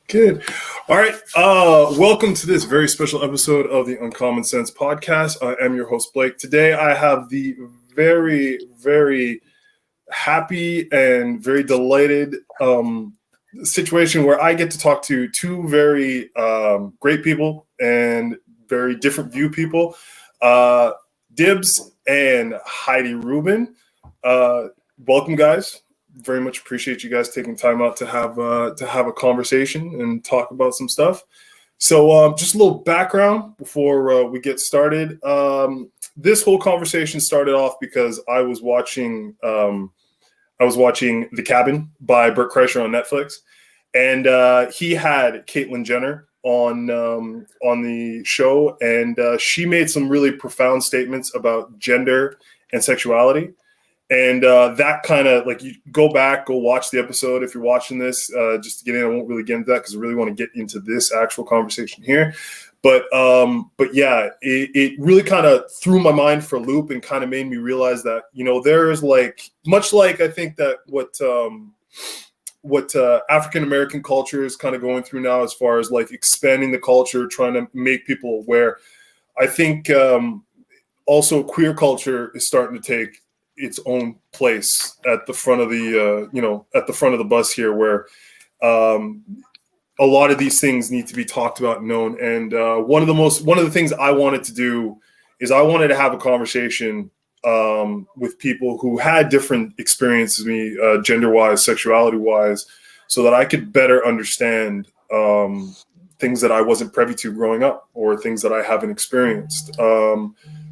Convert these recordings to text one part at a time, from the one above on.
Good. All right. Welcome to this very special episode of the Uncommon Sense podcast. I am your host, Blake. Today, I have the very, very happy and very delighted situation where I get to talk to two very great people and very different view people, Dibs and Heidi Rubin. Welcome, guys. Very much appreciate you guys taking time out to have a conversation and talk about some stuff. So just a little background before we get started. This whole conversation started off because I was watching The Cabin by Bert Kreischer on Netflix, and he had Caitlyn Jenner on the show, and she made some really profound statements about gender and sexuality. And that kind of, like, you go watch the episode if you're watching this, just to get in. I won't really get into that because I really want to get into this actual conversation here. But yeah, it really kind of threw my mind for a loop and kind of made me realize that, there's much like I think that what African-American culture is kind of going through now as far as like expanding the culture, trying to make people aware. I think also queer culture is starting to take its own place at the front of the bus here, where a lot of these things need to be talked about and known. And one of the things I wanted to do is I wanted to have a conversation with people who had different experiences than me, gender-wise, sexuality-wise, so that I could better understand things that I wasn't privy to growing up or things that I haven't experienced.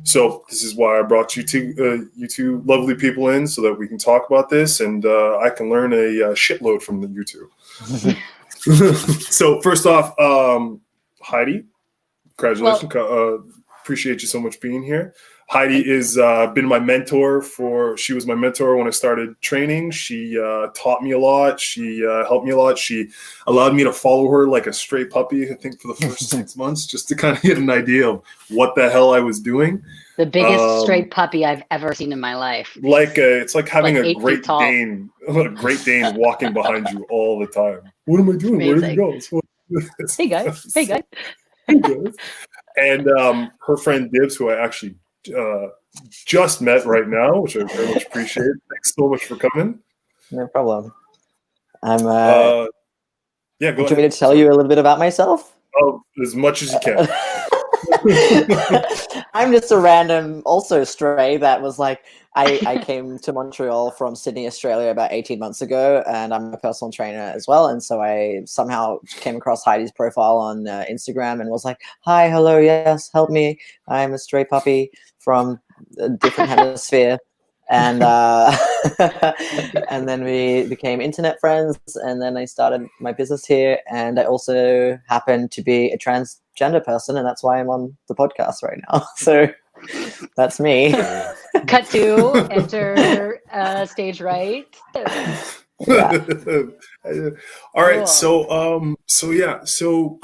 So this is why I brought you two lovely people in, so that we can talk about this, and I can learn a shitload from you two. So first off, Heidi, congratulations. Appreciate you so much being here. Heidi is been my mentor she was my mentor when I started training. She taught me a lot. She helped me a lot. She allowed me to follow her like a stray puppy, I think, for the first 6 months, just to kind of get an idea of what the hell I was doing. The biggest stray puppy I've ever seen in my life. It's like having a Great Dane walking behind you all the time. What am I doing? Where did he go? Hey guys. Hey guys. Hey guys. And her friend Dibs, who I actually just met right now, which I very much appreciate. Thanks so much for coming. No problem. Yeah, go ahead. Want me to tell you a little bit about myself? Oh, as much as you can. I'm just a random, also stray that was like, I came to Montreal from Sydney, Australia about 18 months ago, and I'm a personal trainer as well. And so I somehow came across Heidi's profile on Instagram and was like, hi, hello, yes, help me. I'm a stray puppy from a different hemisphere. And and then we became internet friends, and then I started my business here, and I also happen to be a transgender person, and that's why I'm on the podcast right now. So that's me. Cut to enter stage right. Yeah. All right. Cool. So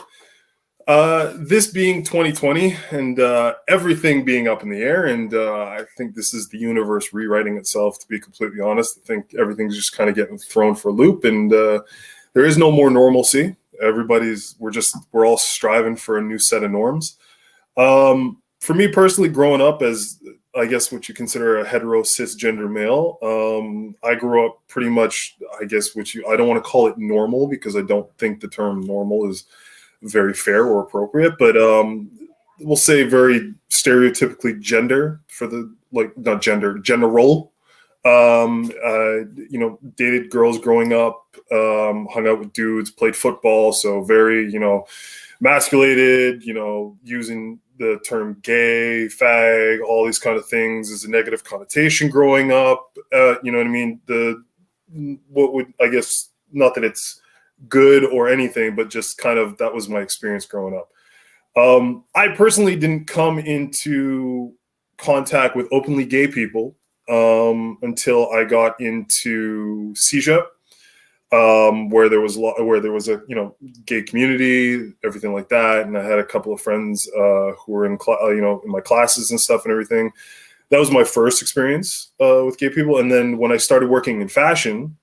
this being 2020 and everything being up in the air, and I think this is the universe rewriting itself, to be completely honest. I think everything's just kind of getting thrown for a loop, and there is no more normalcy. We're all striving for a new set of norms. For me personally, growing up as, I guess, what you consider a hetero cisgender male, I grew up pretty much, I guess, I don't want to call it normal, because I don't think the term normal is very fair or appropriate, but we'll say very stereotypically gender, for the, like, not gender, general. Dated girls growing up, hung out with dudes, played football, so very, masculated, using the term gay, fag, all these kind of things as a negative connotation growing up. You know what I mean? I guess, not that it's good or anything, but just kind of, that was my experience growing up. I personally didn't come into contact with openly gay people until I got into CEGEP, where there was a gay community, everything like that, and I had a couple of friends who were in my classes and stuff and everything. That was my first experience with gay people, and then when I started working in fashion,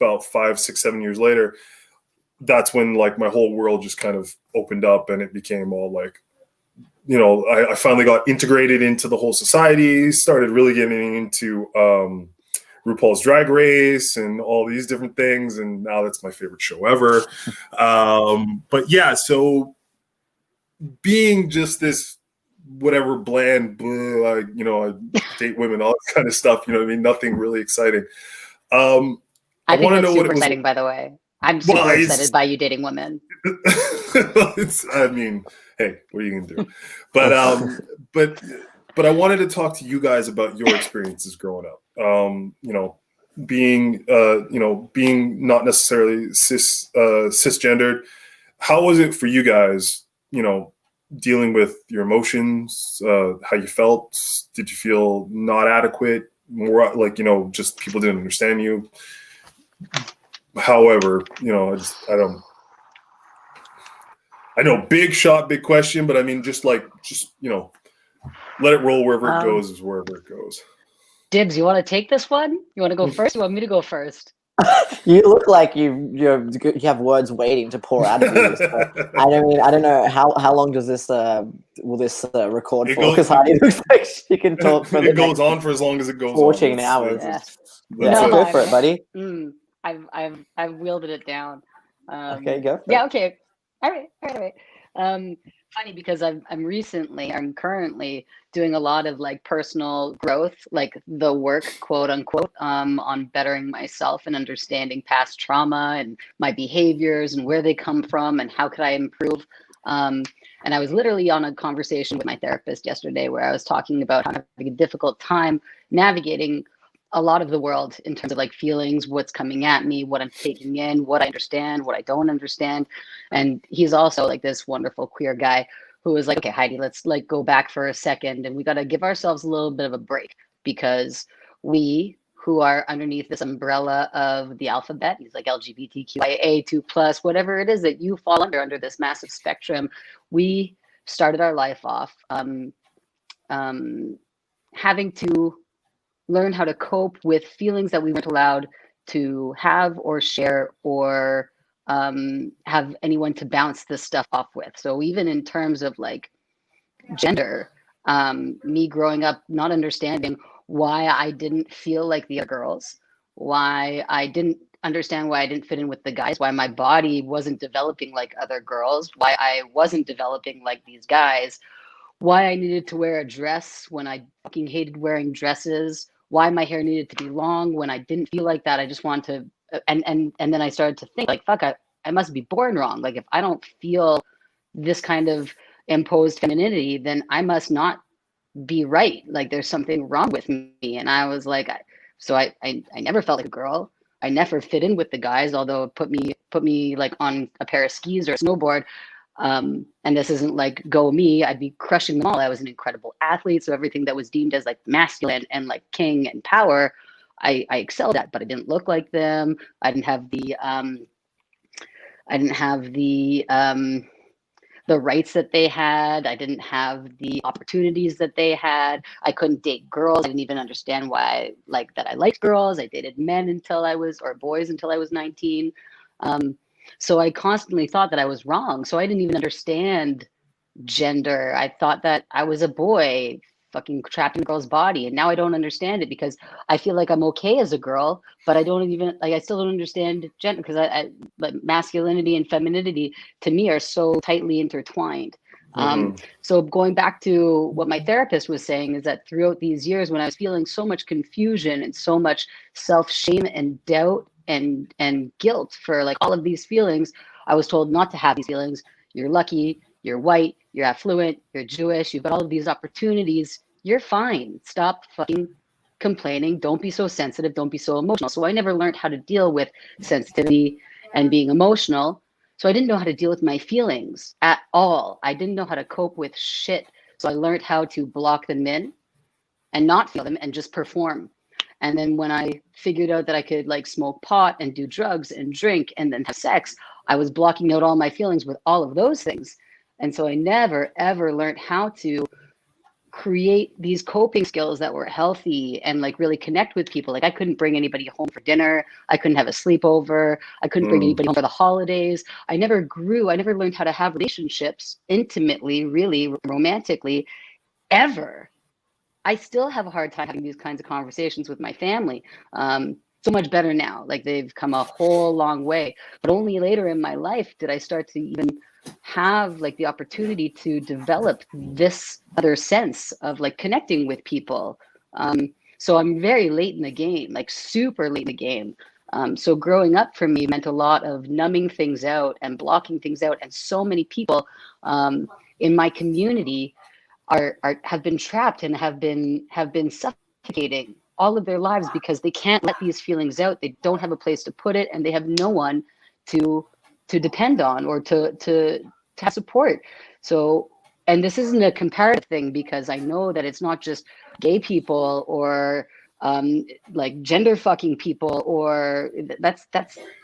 about 5, 6, 7 years later, that's when like my whole world just kind of opened up, and it became all like, you know, I finally got integrated into the whole society, started really getting into RuPaul's Drag Race and all these different things. And now that's my favorite show ever. But yeah, so being just this whatever bland, blah, like, you know, I date women, all this kind of stuff, you know what I mean? Nothing really exciting. I think want to that's know what super it was. exciting, by the way. I'm super excited by you dating women. I mean, hey, what are you gonna do? But I wanted to talk to you guys about your experiences growing up. You know, being being not necessarily cisgendered. How was it for you guys? You know, dealing with your emotions, how you felt. Did you feel not adequate? More like, you know, just people didn't understand you. However, you know, I know big shot, big question, but I mean, just you know, let it roll. Wherever it goes is wherever it goes. Dibs, you want to take this one? You want to go first? You want me to go first? You look like you have words waiting to pour out of you. So, I don't know how long does this will this record for? Because Heidi looks like she can talk for it goes on for as long as it goes 14 on. hours. No, go for it, buddy. I've wielded it down. Okay, go for it. Yeah, okay. All right. Funny because I'm currently doing a lot of like personal growth, like the work, quote unquote, on bettering myself and understanding past trauma and my behaviors and where they come from and how could I improve. And I was literally on a conversation with my therapist yesterday where I was talking about how I'm having a difficult time navigating a lot of the world in terms of like feelings, what's coming at me, what I'm taking in, what I understand, what I don't understand. And he's also like this wonderful queer guy who was like, okay, Heidi, let's like go back for a second and we got to give ourselves a little bit of a break because we who are underneath this umbrella of the alphabet, he's like LGBTQIA2+, whatever it is that you fall under this massive spectrum, we started our life off having to learn how to cope with feelings that we weren't allowed to have or share or have anyone to bounce this stuff off with. So even in terms of like gender, me growing up not understanding why I didn't feel like the other girls, why I didn't understand why I didn't fit in with the guys, why my body wasn't developing like other girls, why I wasn't developing like these guys, why I needed to wear a dress when I fucking hated wearing dresses, why my hair needed to be long when I didn't feel like that. I just wanted to, and then I started to think like, fuck, I must be born wrong. Like if I don't feel this kind of imposed femininity, then I must not be right. Like there's something wrong with me. And I was like, I never felt like a girl. I never fit in with the guys, although it put me like on a pair of skis or a snowboard. And this isn't like go me, I'd be crushing them all. I was an incredible athlete. So everything that was deemed as like masculine and like king and power, I excelled at, but I didn't look like them. I didn't have the rights that they had. I didn't have the opportunities that they had. I couldn't date girls. I didn't even understand why I liked girls. I dated men or boys until I was 19. So I constantly thought that I was wrong. So I didn't even understand gender. I thought that I was a boy fucking trapped in a girl's body. And now I don't understand it because I feel like I'm okay as a girl, but I still don't understand gender because like masculinity and femininity to me are so tightly intertwined. So going back to what my therapist was saying is that throughout these years when I was feeling so much confusion and so much self-shame and doubt and guilt for like all of these feelings, I was told not to have these feelings. You're lucky, you're white, you're affluent, you're Jewish, you've got all of these opportunities, you're fine. Stop fucking complaining. Don't be so sensitive, don't be so emotional. So I never learned how to deal with sensitivity and being emotional. So I didn't know how to deal with my feelings at all. I didn't know how to cope with shit. So I learned how to block them in and not feel them and just perform. And then when I figured out that I could like smoke pot and do drugs and drink and then have sex, I was blocking out all my feelings with all of those things. And so I never, ever learned how to create these coping skills that were healthy and like really connect with people. Like I couldn't bring anybody home for dinner. I couldn't have a sleepover. I couldn't bring anybody home for the holidays. I never grew. I never learned how to have relationships intimately, really romantically, ever. I still have a hard time having these kinds of conversations with my family. So much better now. Like they've come a whole long way. But only later in my life did I start to even have like the opportunity to develop this other sense of like connecting with people. So I'm very late in the game, like super late in the game. So growing up for me meant a lot of numbing things out and blocking things out. And so many people in my community have been trapped and have been suffocating all of their lives because they can't let these feelings out. They don't have a place to put it, and they have no one to depend on or to have support. So, and this isn't a comparative thing, because I know that it's not just gay people or like gender fucking people, or that's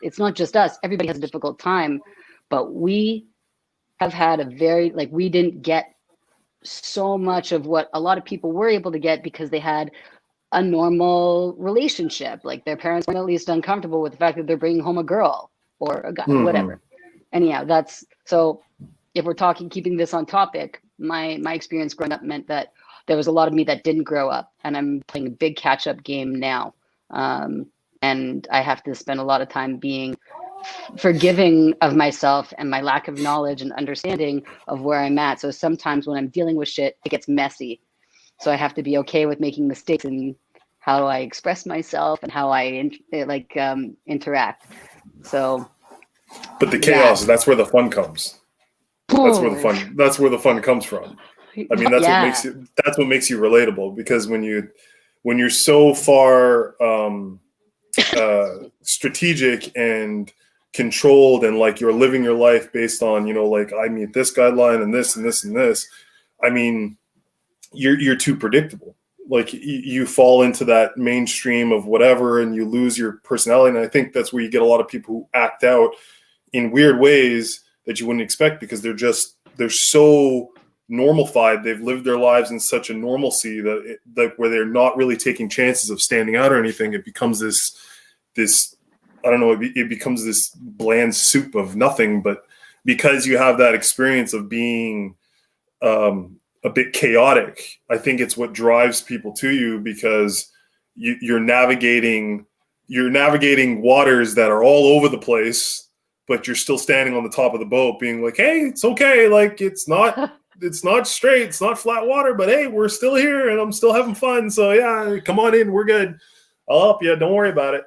it's not just us. Everybody has a difficult time, but we have had a very, like, we didn't get so much of what a lot of people were able to get because they had a normal relationship. Like their parents weren't at least uncomfortable with the fact that they're bringing home a girl or a guy, whatever. Anyhow, that's, so if we're talking, keeping this on topic, my experience growing up meant that there was a lot of me that didn't grow up, and I'm playing a big catch up game now. And I have to spend a lot of time being forgiving of myself and my lack of knowledge and understanding of where I'm at. So sometimes when I'm dealing with shit, it gets messy. So I have to be okay with making mistakes in how I express myself and how I interact. So, but the chaos, that's where the fun comes. That's where the fun comes from. I mean, that's what makes you relatable, because when you're so far strategic and controlled, and like you're living your life based on, like I meet this guideline and this and this and this, I mean, you're too predictable. Like you fall into that mainstream of whatever, and you lose your personality. And I think that's where you get a lot of people who act out in weird ways that you wouldn't expect, because they're so normalified. They've lived their lives in such a normalcy that where they're not really taking chances of standing out or anything. It becomes this I don't know, it becomes this bland soup of nothing. But because you have that experience of being a bit chaotic, I think it's what drives people to you, because you're navigating waters that are all over the place, but you're still standing on the top of the boat being like, hey, it's okay. Like it's not straight, it's not flat water, but hey, we're still here and I'm still having fun. So yeah, come on in, we're good. I'll help you. Don't worry about it.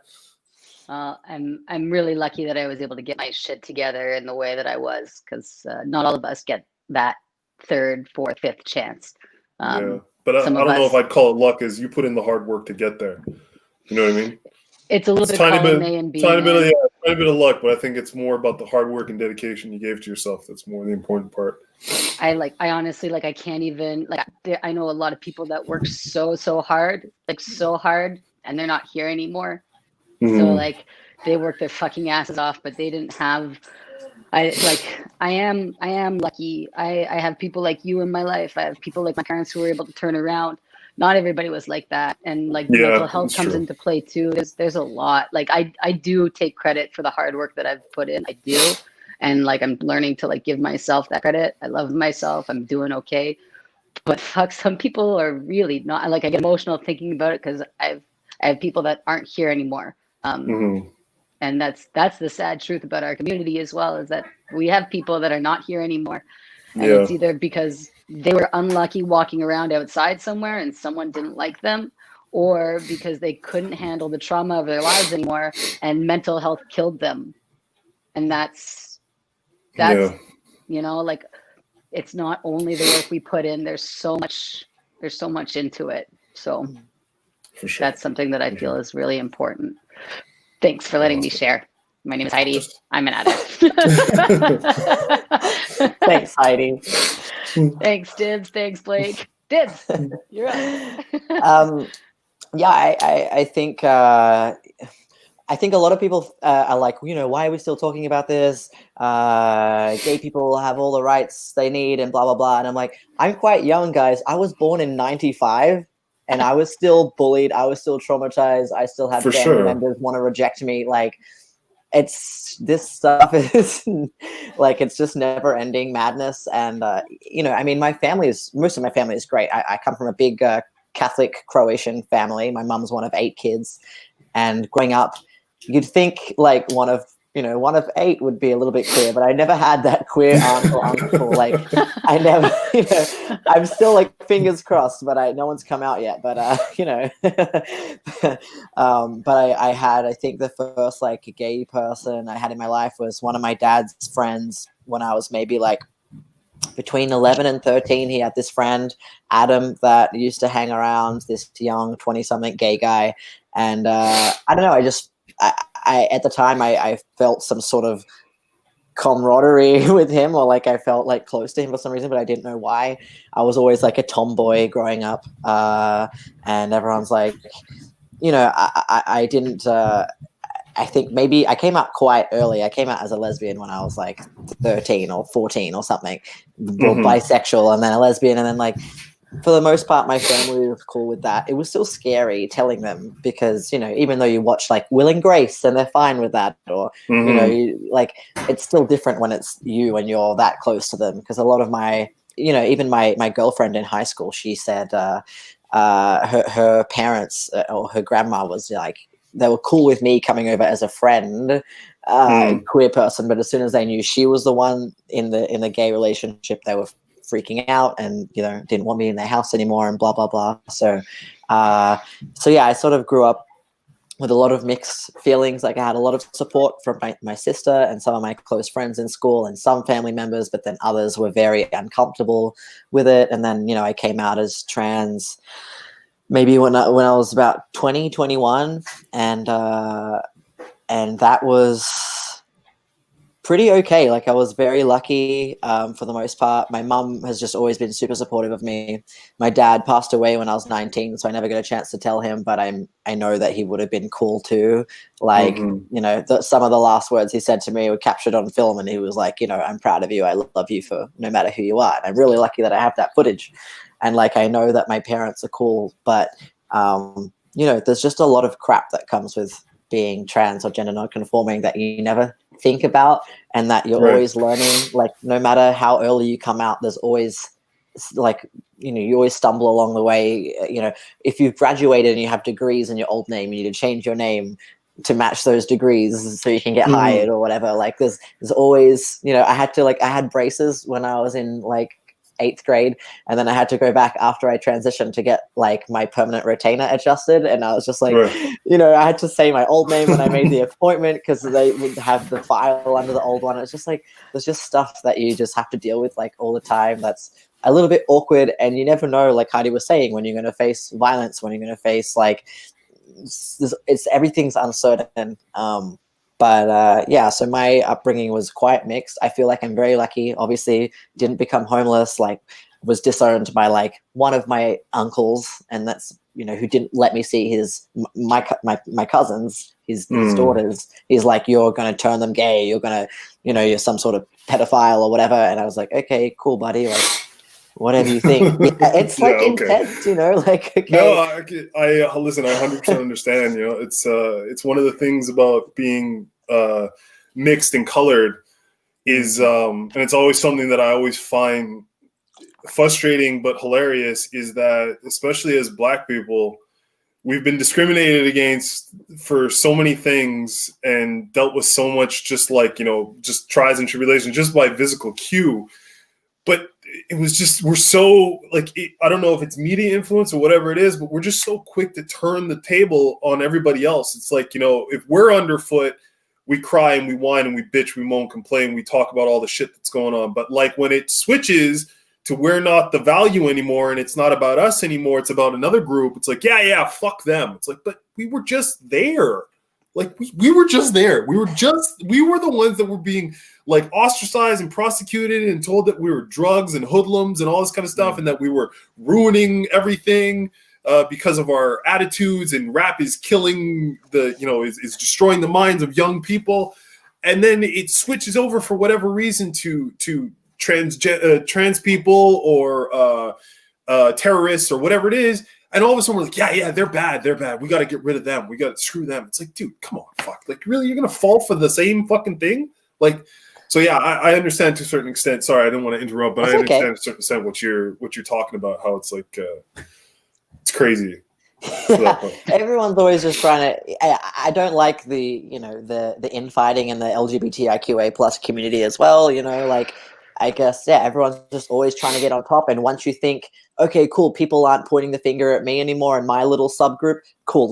I'm really lucky that I was able to get my shit together in the way that I was, because not all of us get that third, fourth, fifth chance. Yeah, but I don't know if I'd call it luck, as you put in the hard work to get there. You know what I mean? It's a little bit tiny column A and B. Tiny bit of luck, but I think it's more about the hard work and dedication you gave to yourself. That's more the important part. I honestly, like, I can't even, like, I know a lot of people that work so hard, and they're not here anymore. Mm-hmm. So like they work their fucking asses off, but they didn't have, I am lucky. I have people like you in my life. I have people like my parents who were able to turn around. Not everybody was like that. And like mental health comes into play too. There's a lot. Like I do take credit for the hard work that I've put in. I do. And like I'm learning to like give myself that credit. I love myself. I'm doing okay. But fuck, some people are really not. Like I get emotional thinking about it, because I have people that aren't here anymore. And that's the sad truth about our community as well, is that we have people that are not here anymore. And it's either because they were unlucky walking around outside somewhere and someone didn't like them, or because they couldn't handle the trauma of their lives anymore and mental health killed them. And that's like, it's not only the work we put in, there's so much into it. So for sure, that's something that I feel is really important. Thanks for letting me share. My name is Heidi. I'm an addict. Thanks, Heidi. Thanks, Dibs. Thanks, Blake. Dibs, you're up. I think I think a lot of people are like, why are we still talking about this? Gay people have all the rights they need and blah, blah, blah. And I'm like, I'm quite young, guys. I was born in 95 and I was still bullied. I was still traumatized. I still had For family sure. members want to reject me. Like, this stuff is like, it's just never ending madness. And, I mean, most of my family is great. I come from a big Catholic Croatian family. My mom's one of 8 kids. And growing up, you'd think like one of 8 would be a little bit queer, but I never had that queer aunt or uncle. Like I never, I'm still like fingers crossed, but no one's come out yet. But but I had, I think the first like gay person I had in my life was one of my dad's friends when I was maybe like between 11 and 13. He had this friend, Adam, that used to hang around, this young 20-something gay guy. And I don't know, I at the time, I felt some sort of camaraderie with him, or like I felt like close to him for some reason, but I didn't know why. I was always like a tomboy growing up. And everyone's like, I didn't... I think maybe I came out quite early. I came out as a lesbian when I was like 13 or 14 or something, or bisexual, and then a lesbian. And then like, for the most part, my family was cool with that. It was still scary telling them because, even though you watch like Will and Grace and they're fine with that, or, it's still different when it's you and you're that close to them. Because a lot of my, even my girlfriend in high school, she said her parents or her grandma was like, they were cool with me coming over as a friend, queer person, but as soon as they knew she was the one in the gay relationship, they were freaking out and didn't want me in their house anymore and blah blah blah. So yeah, I sort of grew up with a lot of mixed feelings. Like I had a lot of support from my sister and some of my close friends in school and some family members, but then others were very uncomfortable with it. And then I came out as trans maybe when I was about 20, 21, and that was pretty okay. Like I was very lucky for the most part. My mum has just always been super supportive of me. My dad passed away when I was 19, so I never got a chance to tell him, but I know that he would have been cool too. Like, some of the last words he said to me were captured on film, and he was like, I'm proud of you. I love you for no matter who you are. And I'm really lucky that I have that footage. And like, I know that my parents are cool, but, there's just a lot of crap that comes with being trans or gender non-conforming that you never think about, and that you're always learning. Like, no matter how early you come out, there's always like, you always stumble along the way. If you've graduated and you have degrees in your old name, you need to change your name to match those degrees so you can get hired or whatever. Like there's always, I had braces when I was in like 8th grade, and then I had to go back after I transitioned to get like my permanent retainer adjusted, and I was just like, I had to say my old name when I made the appointment because they would have the file under the old one. It's just like there's just stuff that you just have to deal with like all the time that's a little bit awkward, and you never know, like Heidi was saying, when you're going to face violence, when you're going to face like everything's uncertain. But so my upbringing was quite mixed. I feel like I'm very lucky. Obviously, didn't become homeless. Like, was disowned by like one of my uncles, and that's who didn't let me see my cousins, his daughters. He's like, you're gonna turn them gay. You're gonna, you're some sort of pedophile or whatever. And I was like, okay, cool, buddy. Like, whatever you think. It's like intense, like, okay. No, I listen, I 100% understand, it's one of the things about being mixed and colored is, and it's always something that I always find frustrating but hilarious, is that especially as Black people, we've been discriminated against for so many things and dealt with so much, just like, just trials and tribulations, just by physical cue. But it was just, we're so like, I don't know if it's media influence or whatever it is, but we're just so quick to turn the table on everybody else. It's like, if we're underfoot, we cry and we whine and we bitch, we moan, complain, we talk about all the shit that's going on. But like when it switches to we're not the value anymore and it's not about us anymore, it's about another group, it's like, yeah, fuck them. It's like, but we were just there. Like we were just there. We were the ones that were being like ostracized and prosecuted and told that we were drugs and hoodlums and all this kind of stuff, and that we were ruining everything. because of our attitudes, and rap is killing is destroying the minds of young people. And then it switches over for whatever reason to trans people or terrorists or whatever it is. And all of a sudden we're like, yeah, they're bad. We got to get rid of them. We got to screw them. It's like, dude, come on, fuck. Like, really, you're going to fall for the same fucking thing? Like, so yeah, I understand to a certain extent. Sorry, I didn't want to interrupt, but I understand to a certain extent what you're talking about, how it's like, it's crazy. Everyone's always just trying to. I don't like the infighting in the LGBTIQA plus community as well. Like, I guess everyone's just always trying to get on top. And once you think, okay, cool, people aren't pointing the finger at me anymore in my little subgroup, cool,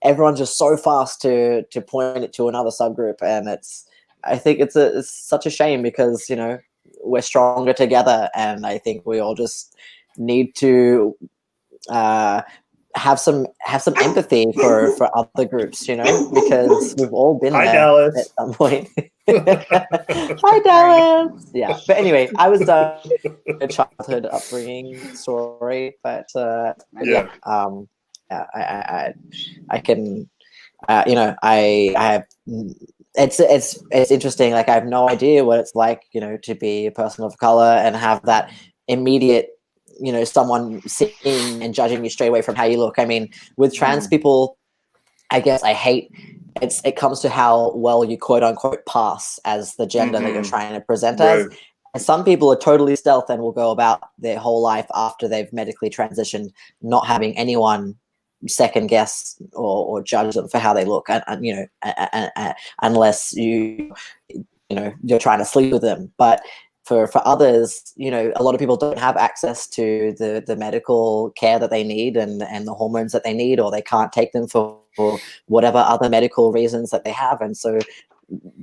everyone's just so fast to point it to another subgroup, and I think it's such a shame because we're stronger together, and I think we all just need to have some empathy for other groups, because we've all been there Dallas. at some point. Hi, Dallas. Yeah, but anyway, I was done a childhood upbringing story, but I can, I have. It's interesting. Like, I have no idea what it's like, to be a person of color and have that immediate, someone seeing and judging you straight away from how you look. I mean, with trans people, I guess I hate it comes to how well you quote unquote pass as the gender that you're trying to present as. And some people are totally stealth and will go about their whole life after they've medically transitioned, not having anyone second guess or judge them for how they look, and unless you're trying to sleep with them. But for others, a lot of people don't have access to the medical care that they need and the hormones that they need, or they can't take them for whatever other medical reasons that they have. And so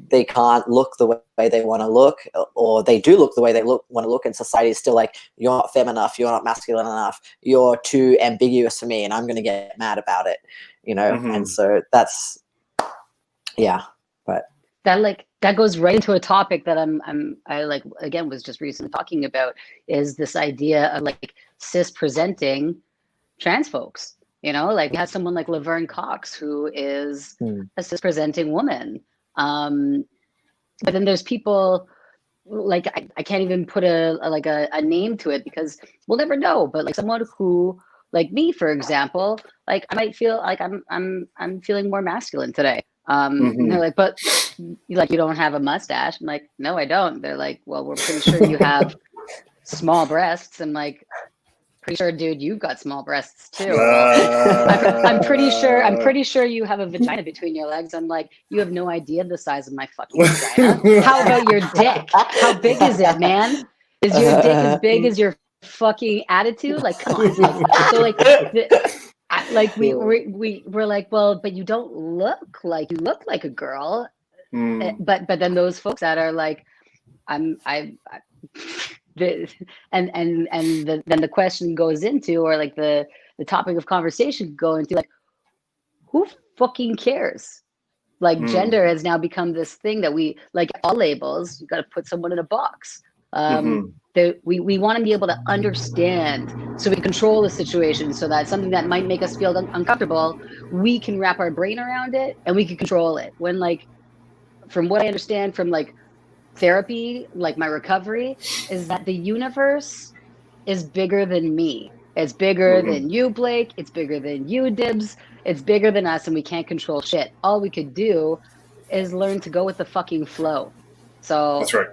they can't look the way they want to look, or they do look the way they want to look, and society is still like, you're not femme enough, you're not masculine enough, you're too ambiguous for me, and I'm going to get mad about it, And so that's, but that goes right into a topic that I was just recently talking about, is this idea of like cis presenting trans folks. Like, we have someone like Laverne Cox, who is a cis presenting woman. But then there's people like, I can't even put a name to it because we'll never know. But like, someone who, like me, for example, like, I might feel like I'm feeling more masculine today. And they're like, but like, you don't have a mustache. I'm like, no, I don't. They're like, well, we're pretty sure you have small breasts. I'm like, pretty sure, dude, you've got small breasts too. I'm pretty sure you have a vagina between your legs. I'm like, you have no idea the size of my fucking vagina. How about your dick? How big is it, man? Is your dick as big as your fucking attitude? Like, come on. We're like, well, but you don't look like a girl. But then those folks that are like, then the question goes into, or like the topic of conversation go into, like, who fucking cares? Like, gender has now become this thing that we, like, all labels, you got to put someone in a box. We want to be able to understand, so we control the situation, so that something that might make us feel uncomfortable, we can wrap our brain around it and we can control it. When, like, from what I understand from like therapy, like my recovery, is that the universe is bigger than me. It's bigger than you, Blake. It's bigger than you, Dibs. It's bigger than us, and we can't control shit. All we could do is learn to go with the fucking flow. So that's right.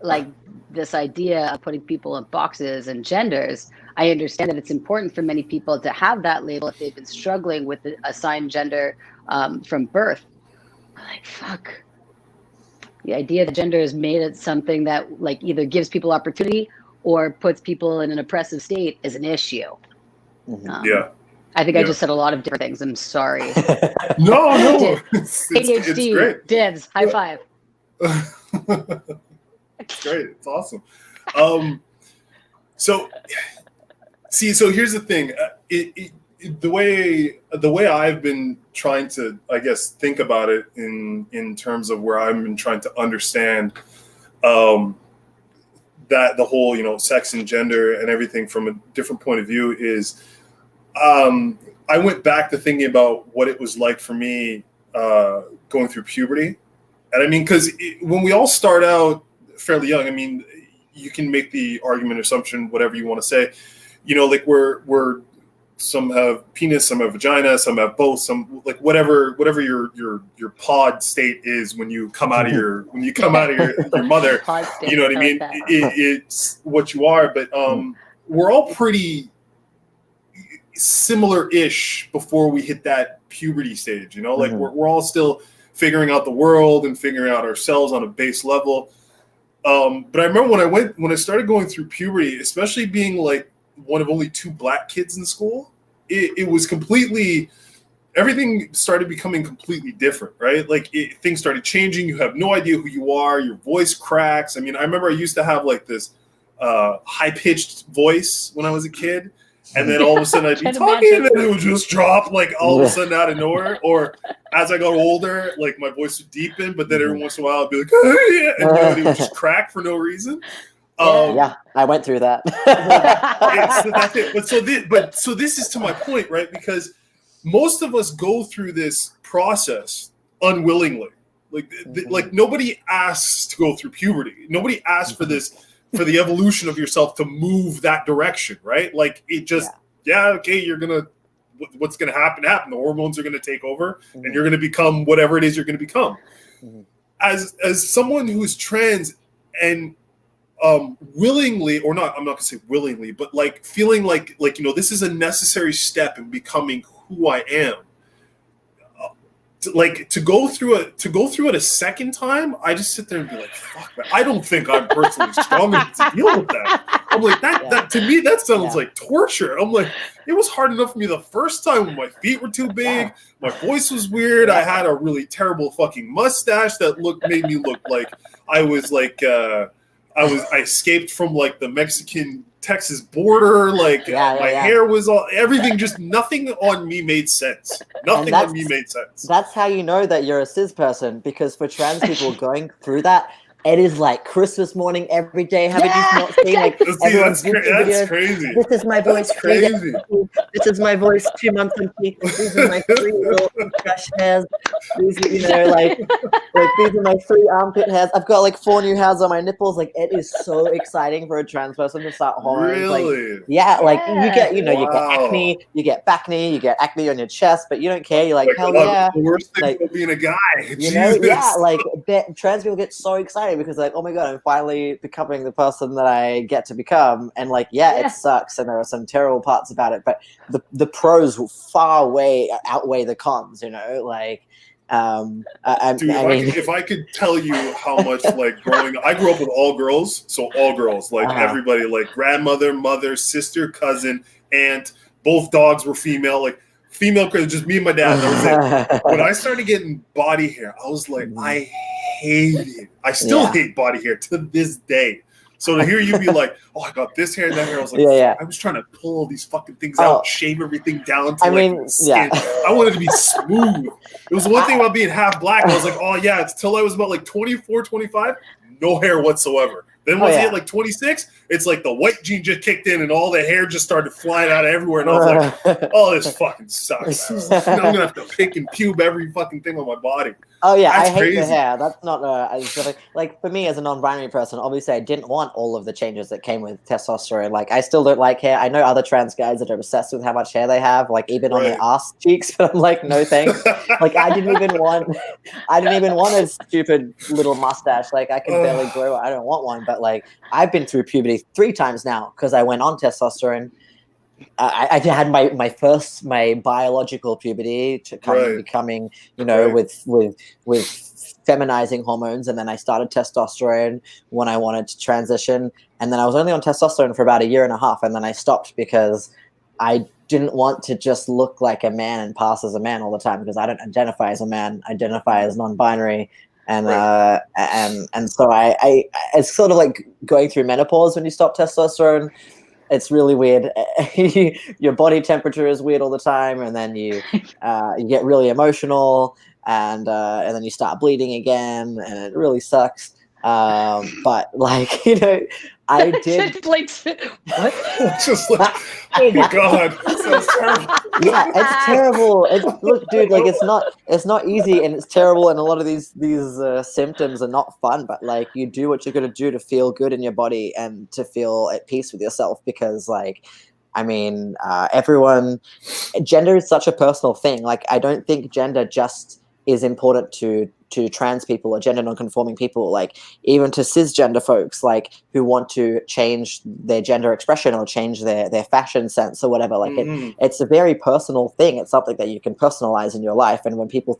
Like, this idea of putting people in boxes and genders, I understand that it's important for many people to have that label if they've been struggling with the assigned gender from birth. Like, fuck. The idea that gender is made it something that, like, either gives people opportunity or puts people in an oppressive state is an issue. I think I just said a lot of different things. I'm sorry. No. It's great. Dibs. High five. It's great. It's awesome. So here's the thing. The way I've been trying to, I guess, think about it in terms of where I've been trying to understand that the whole, sex and gender and everything from a different point of view is, I went back to thinking about what it was like for me going through puberty. And I mean, because when we all start out fairly young, I mean, you can make the argument, assumption, whatever you want to say, you know, like we're some have penis, some have vagina, some have both, some like whatever your pod state is when you come out of your your mother, you know what I mean? It's what you are, but we're all pretty similar-ish before we hit that puberty stage, you know, like we're all still figuring out the world and figuring out ourselves on a base level. But I remember when I started going through puberty, especially being like one of only 2 black kids in school, it was completely, everything started becoming completely different, right? Like things started changing. You have no idea who you are. Your voice cracks. I mean, I remember I used to have like this high-pitched voice when I was a kid. And then all of a sudden I'd be talking and then it would just drop like all of a sudden out of nowhere. Or as I got older, like my voice would deepen, but then every once in a while I'd be like, oh, yeah, and you know, it would just crack for no reason. Yeah, I went through that. So that's it. But so this is to my point, right? Because most of us go through this process unwillingly. Like nobody asks to go through puberty. Nobody asks for this, for the evolution of yourself to move that direction, right? Like it just, okay, what's going to happen. The hormones are going to take over and you're going to become whatever it is you're going to become. As someone who's trans and willingly, or not, I'm not gonna say willingly, but like feeling like, you know, this is a necessary step in becoming who I am. To go through it a second time, I just sit there and be like, fuck, man, I don't think I'm personally strong enough to deal with that. I'm like, that to me, that sounds like torture. I'm like, it was hard enough for me the first time when my feet were too big, my voice was weird, I had a really terrible fucking mustache that made me look like I was like I escaped from like the Mexican Texas border. Like my hair was everything, just nothing on me made sense. Nothing on me made sense. That's how you know that you're a cis person, because for trans people going through that, it is like Christmas morning every day. Haven't you not seen like everyone's YouTube videos? Crazy. This is my voice. That's crazy. This is my voice 2 months and these are my 3 little brush hairs. These are, you know, like these are my 3 armpit hairs. I've got like 4 new hairs on my nipples. Like it is so exciting for a trans person to start hormones. Really? Like, you get, you know, you get acne, you get bacne, you get acne on your chest, but you don't care. You're like hell yeah. The worst thing about being a guy. You know, like trans people get so excited because like, oh my god, I'm finally becoming the person that I get to become, and like it sucks and there are some terrible parts about it, but the pros far outweigh the cons, you know, like if I could tell you how much like I grew up with all girls, so all girls, like everybody, like grandmother, mother, sister, cousin, aunt, both dogs were female, like female, just me and my dad, that was it. When I started getting body hair, I was like, I hate it. I still hate body hair to this day. So to hear you be like, oh, I got this hair and that hair, I was like, I was trying to pull all these fucking things out, shave everything down to skin. I wanted to be smooth. It was one thing about being half black. I was like, oh yeah, it's till I was about like 24, 25, no hair whatsoever. Then once you hit like 26, it's like the white gene just kicked in and all the hair just started flying out everywhere. And I was like, oh, this fucking sucks. Like, I'm going to have to pick and pube every fucking thing on my body. Oh, yeah, I hate the hair. That's not like for me as a non-binary person, obviously I didn't want all of the changes that came with testosterone. Like I still don't like hair. I know other trans guys that are obsessed with how much hair they have, like even on their ass cheeks, but I'm like, no thanks. Like I didn't even want a stupid little mustache. Like I can barely grow. I don't want one. But like I've been through puberty 3 times now because I went on testosterone. I had my biological puberty to come becoming, you know, with feminizing hormones, and then I started testosterone when I wanted to transition, and then I was only on testosterone for about 1.5 years, and then I stopped because I didn't want to just look like a man and pass as a man all the time, because I don't identify as a man, I identify as non-binary. And so I it's sort of like going through menopause when you stop testosterone. It's really weird. Your body temperature is weird all the time, and then you get really emotional, and then you start bleeding again, and it really sucks. But like, you know, I did. Blake's, what? Just like, oh my god, that sounds terrible. Yeah, it's terrible. Look, dude, like it's not easy, and it's terrible, and a lot of these symptoms are not fun. But like, you do what you're gonna do to feel good in your body and to feel at peace with yourself, because like, I mean, gender is such a personal thing. Like, I don't think gender just is important to trans people or gender non-conforming people, like even to cisgender folks, like who want to change their gender expression or change their fashion sense or whatever. Like it's a very personal thing. It's something that you can personalize in your life. And when people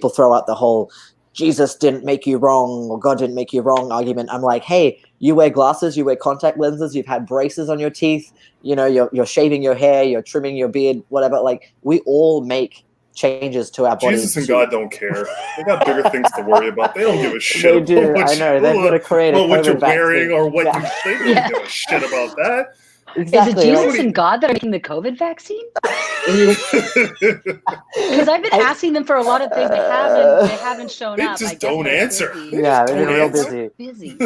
throw out the whole Jesus didn't make you wrong or God didn't make you wrong argument, I'm like, hey, you wear glasses, you wear contact lenses, you've had braces on your teeth, you know, you're shaving your hair, you're trimming your beard, whatever. Like, we all make changes to our bodies. Jesus and God don't care. They got bigger things to worry about. They don't give a shit. They do. I know. They've got to create what you're vaccine. wearing or what you think. They don't give a shit about that. Exactly. Is it Jesus and God that are making the COVID vaccine? Because I've been asking them for a lot of things. They haven't shown up. They just don't answer. Yeah, they've been real busy. You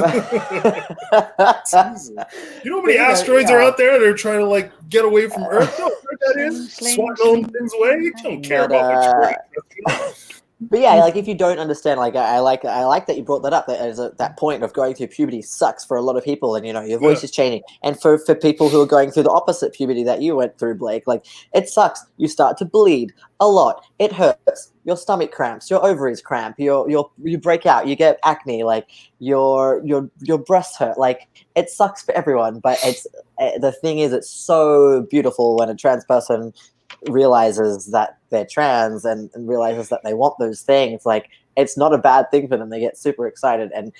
know how many asteroids are out there that are trying to like get away from Earth? You know what that is? Swatting things away. You don't care about what But yeah, like if you don't understand, like I like that you brought that up. That point of going through puberty sucks for a lot of people, and you know your voice is changing. And for people who are going through the opposite puberty that you went through, Blake, like it sucks. You start to bleed a lot. It hurts. Your stomach cramps. Your ovaries cramp. You break out. You get acne. Like your breasts hurt. Like it sucks for everyone. But the thing is, it's so beautiful when a trans person realizes that they're trans and realizes that they want those things. Like, it's not a bad thing for them. They get super excited. And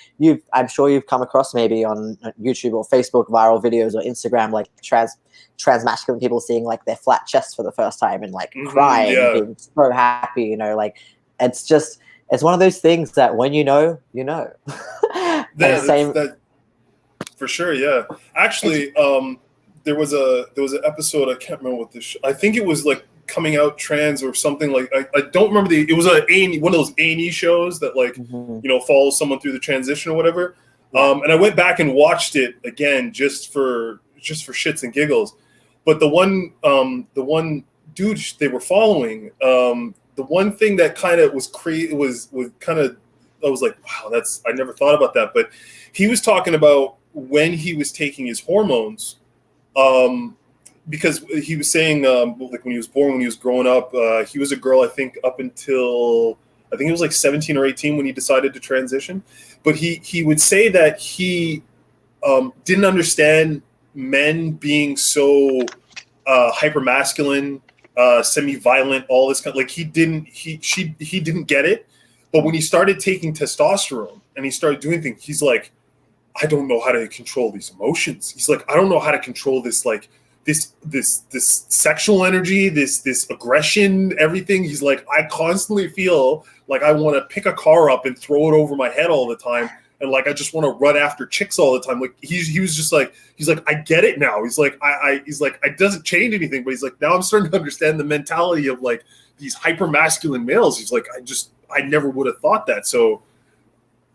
I'm sure you've come across maybe on YouTube or Facebook viral videos or Instagram, like trans masculine people seeing like their flat chest for the first time and like crying and being so happy, you know, like it's one of those things that when you know. That for sure. Yeah, actually, there was an episode, I can't remember what this I think it was like Coming Out Trans or something, like I don't remember it was one of those A&E shows that like you know follows someone through the transition or whatever. And I went back and watched it again just for shits and giggles. But the one dude they were following, the one thing that kind of was kind of, I was like, wow, I never thought about that. But he was talking about when he was taking his hormones, because he was saying like when he was born, when he was growing up, he was a girl, I think up until I think it was like 17 or 18 when he decided to transition. But he would say that he didn't understand men being so hypermasculine, semi-violent, all this kind of, like he didn't get it. But when he started taking testosterone and he started doing things, he's like, I don't know how to control these emotions. He's like, I don't know how to control this, like this sexual energy, this aggression, everything. He's like, I constantly feel like I want to pick a car up and throw it over my head all the time. And like, I just want to run after chicks all the time. Like he was just like, he's like, I get it now. He's like, it doesn't change anything, but he's like, now I'm starting to understand the mentality of like these hyper masculine males. He's like, I never would have thought that. So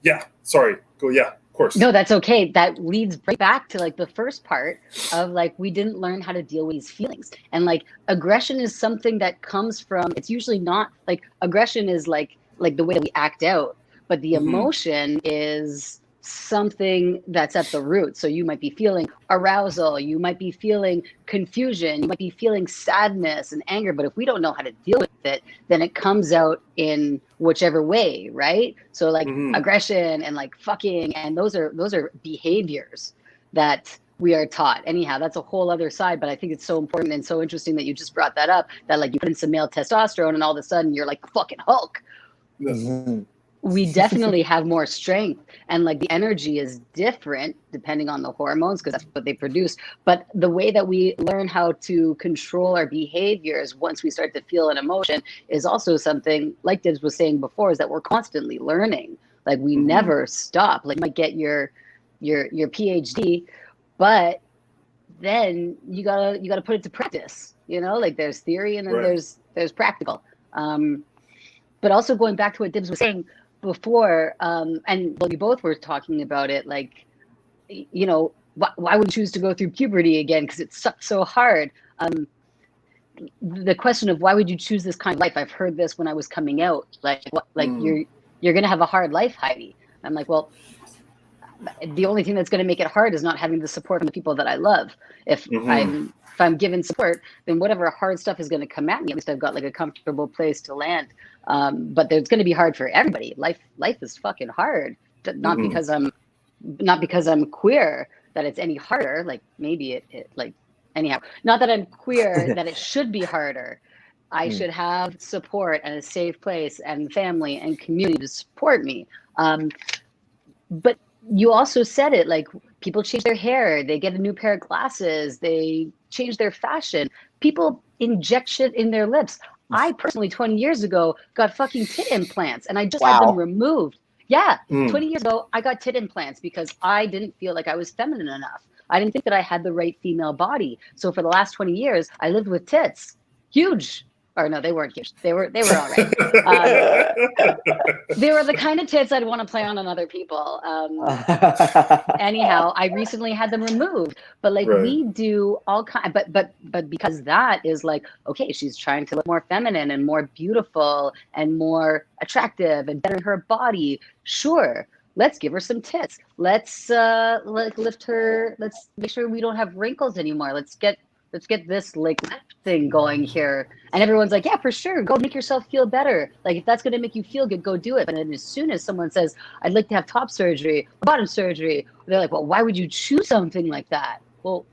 yeah, sorry. Go. Yeah, of course. No, that's okay. That leads right back to like the first part of like, we didn't learn how to deal with these feelings. And like aggression is something that comes from, it's usually not like aggression is like the way that we act out, but the emotion is something that's at the root. So you might be feeling arousal, you might be feeling confusion, you might be feeling sadness and anger, but if we don't know how to deal with it, then it comes out in whichever way, right? So like aggression and like fucking, and those are behaviors that we are taught. Anyhow, that's a whole other side, but I think it's so important and so interesting that you just brought that up, that like you put in some male testosterone and all of a sudden you're like fucking Hulk. We definitely have more strength, and like the energy is different depending on the hormones because that's what they produce. But the way that we learn how to control our behaviors once we start to feel an emotion is also something, like Dibs was saying before, is that we're constantly learning. Like we never stop. Like you might get your PhD, but then you gotta put it to practice. You know, like there's theory and then there's practical. But also going back to what Dibs was saying before, and well, you both were talking about it, like, you know, why would you choose to go through puberty again? Because it sucked so hard. The question of why would you choose this kind of life? I've heard this when I was coming out. You're gonna have a hard life, Heidi. I'm like, well, the only thing that's gonna make it hard is not having the support from the people that I love. If I'm given support, then whatever hard stuff is going to come at me, at least I've got like a comfortable place to land. But it's going to be hard for everybody. Life is fucking hard. Not because I'm queer that it's any harder. Like maybe it like anyhow. Not that I'm queer that it should be harder. I should have support and a safe place and family and community to support me. But you also said it, like people change their hair, they get a new pair of glasses, they change their fashion. People inject shit in their lips. I personally, 20 years ago, got fucking tit implants and I just had them removed. Yeah, 20 years ago, I got tit implants because I didn't feel like I was feminine enough. I didn't think that I had the right female body. So for the last 20 years, I lived with tits. Huge. Or no, they weren't huge. They were all right. They were the kind of tits I'd want to play on other people. Anyhow, I recently had them removed. But like we do all kind. But because that is like, okay, she's trying to look more feminine and more beautiful and more attractive and better in her body. Sure. Let's give her some tits. Let's lift her. Let's make sure we don't have wrinkles anymore. Let's get this like lip thing going here. And everyone's like, yeah, for sure. Go make yourself feel better. Like if that's going to make you feel good, go do it. But then as soon as someone says, I'd like to have top surgery, or bottom surgery, they're like, well, why would you choose something like that? Well,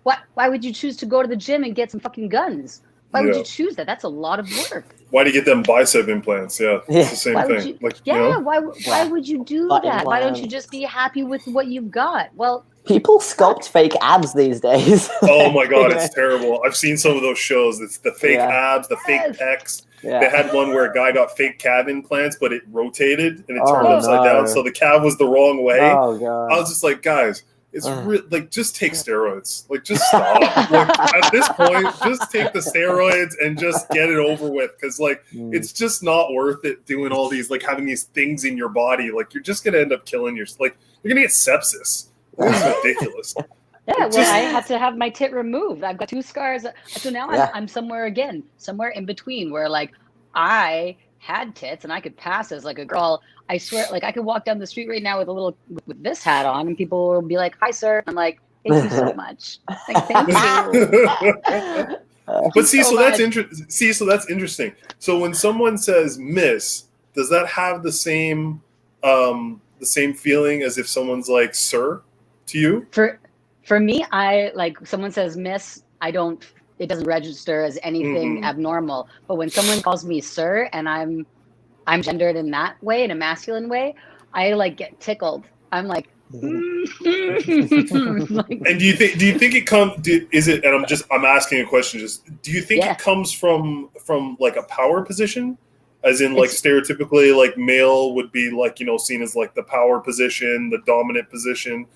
why would you choose to go to the gym and get some fucking guns? Why would you choose that? That's a lot of work. Why do you get them bicep implants? Yeah, it's the same thing. Why would you do that? Why don't you just be happy with what you've got? Well, people sculpt fake abs these days. Oh my god, it's terrible. I've seen some of those shows. It's the fake abs, the fake pecs. Yeah. They had one where a guy got fake calf implants, but it rotated and it turned upside down, so the calf was the wrong way. Oh god! I was just like, guys, it's like just take steroids. Like just stop. Like, at this point, just take the steroids and just get it over with, because like it's just not worth it doing all these, like having these things in your body. Like you're just gonna end up killing you're gonna get sepsis. It's ridiculous. Yeah, well, I had to have my tit removed. I've got 2 scars. So now I'm somewhere in between where like I had tits and I could pass as like a girl. I swear, like I could walk down the street right now with this hat on and people will be like, hi, sir. I'm like, thank you so much. Like, thank you. But see, so that's interesting. So that's interesting. So when someone says miss, does that have the same feeling as if someone's like sir to you? For me, I like someone says miss, it doesn't register as anything abnormal. But when someone calls me sir and I'm gendered in that way, in a masculine way, I like get tickled. I'm like, And do you think it comes? Is it? And I'm asking a question. Just do you think it comes from like a power position? As in, like, stereotypically, like, male would be, like, seen as, like, the power position, the dominant position.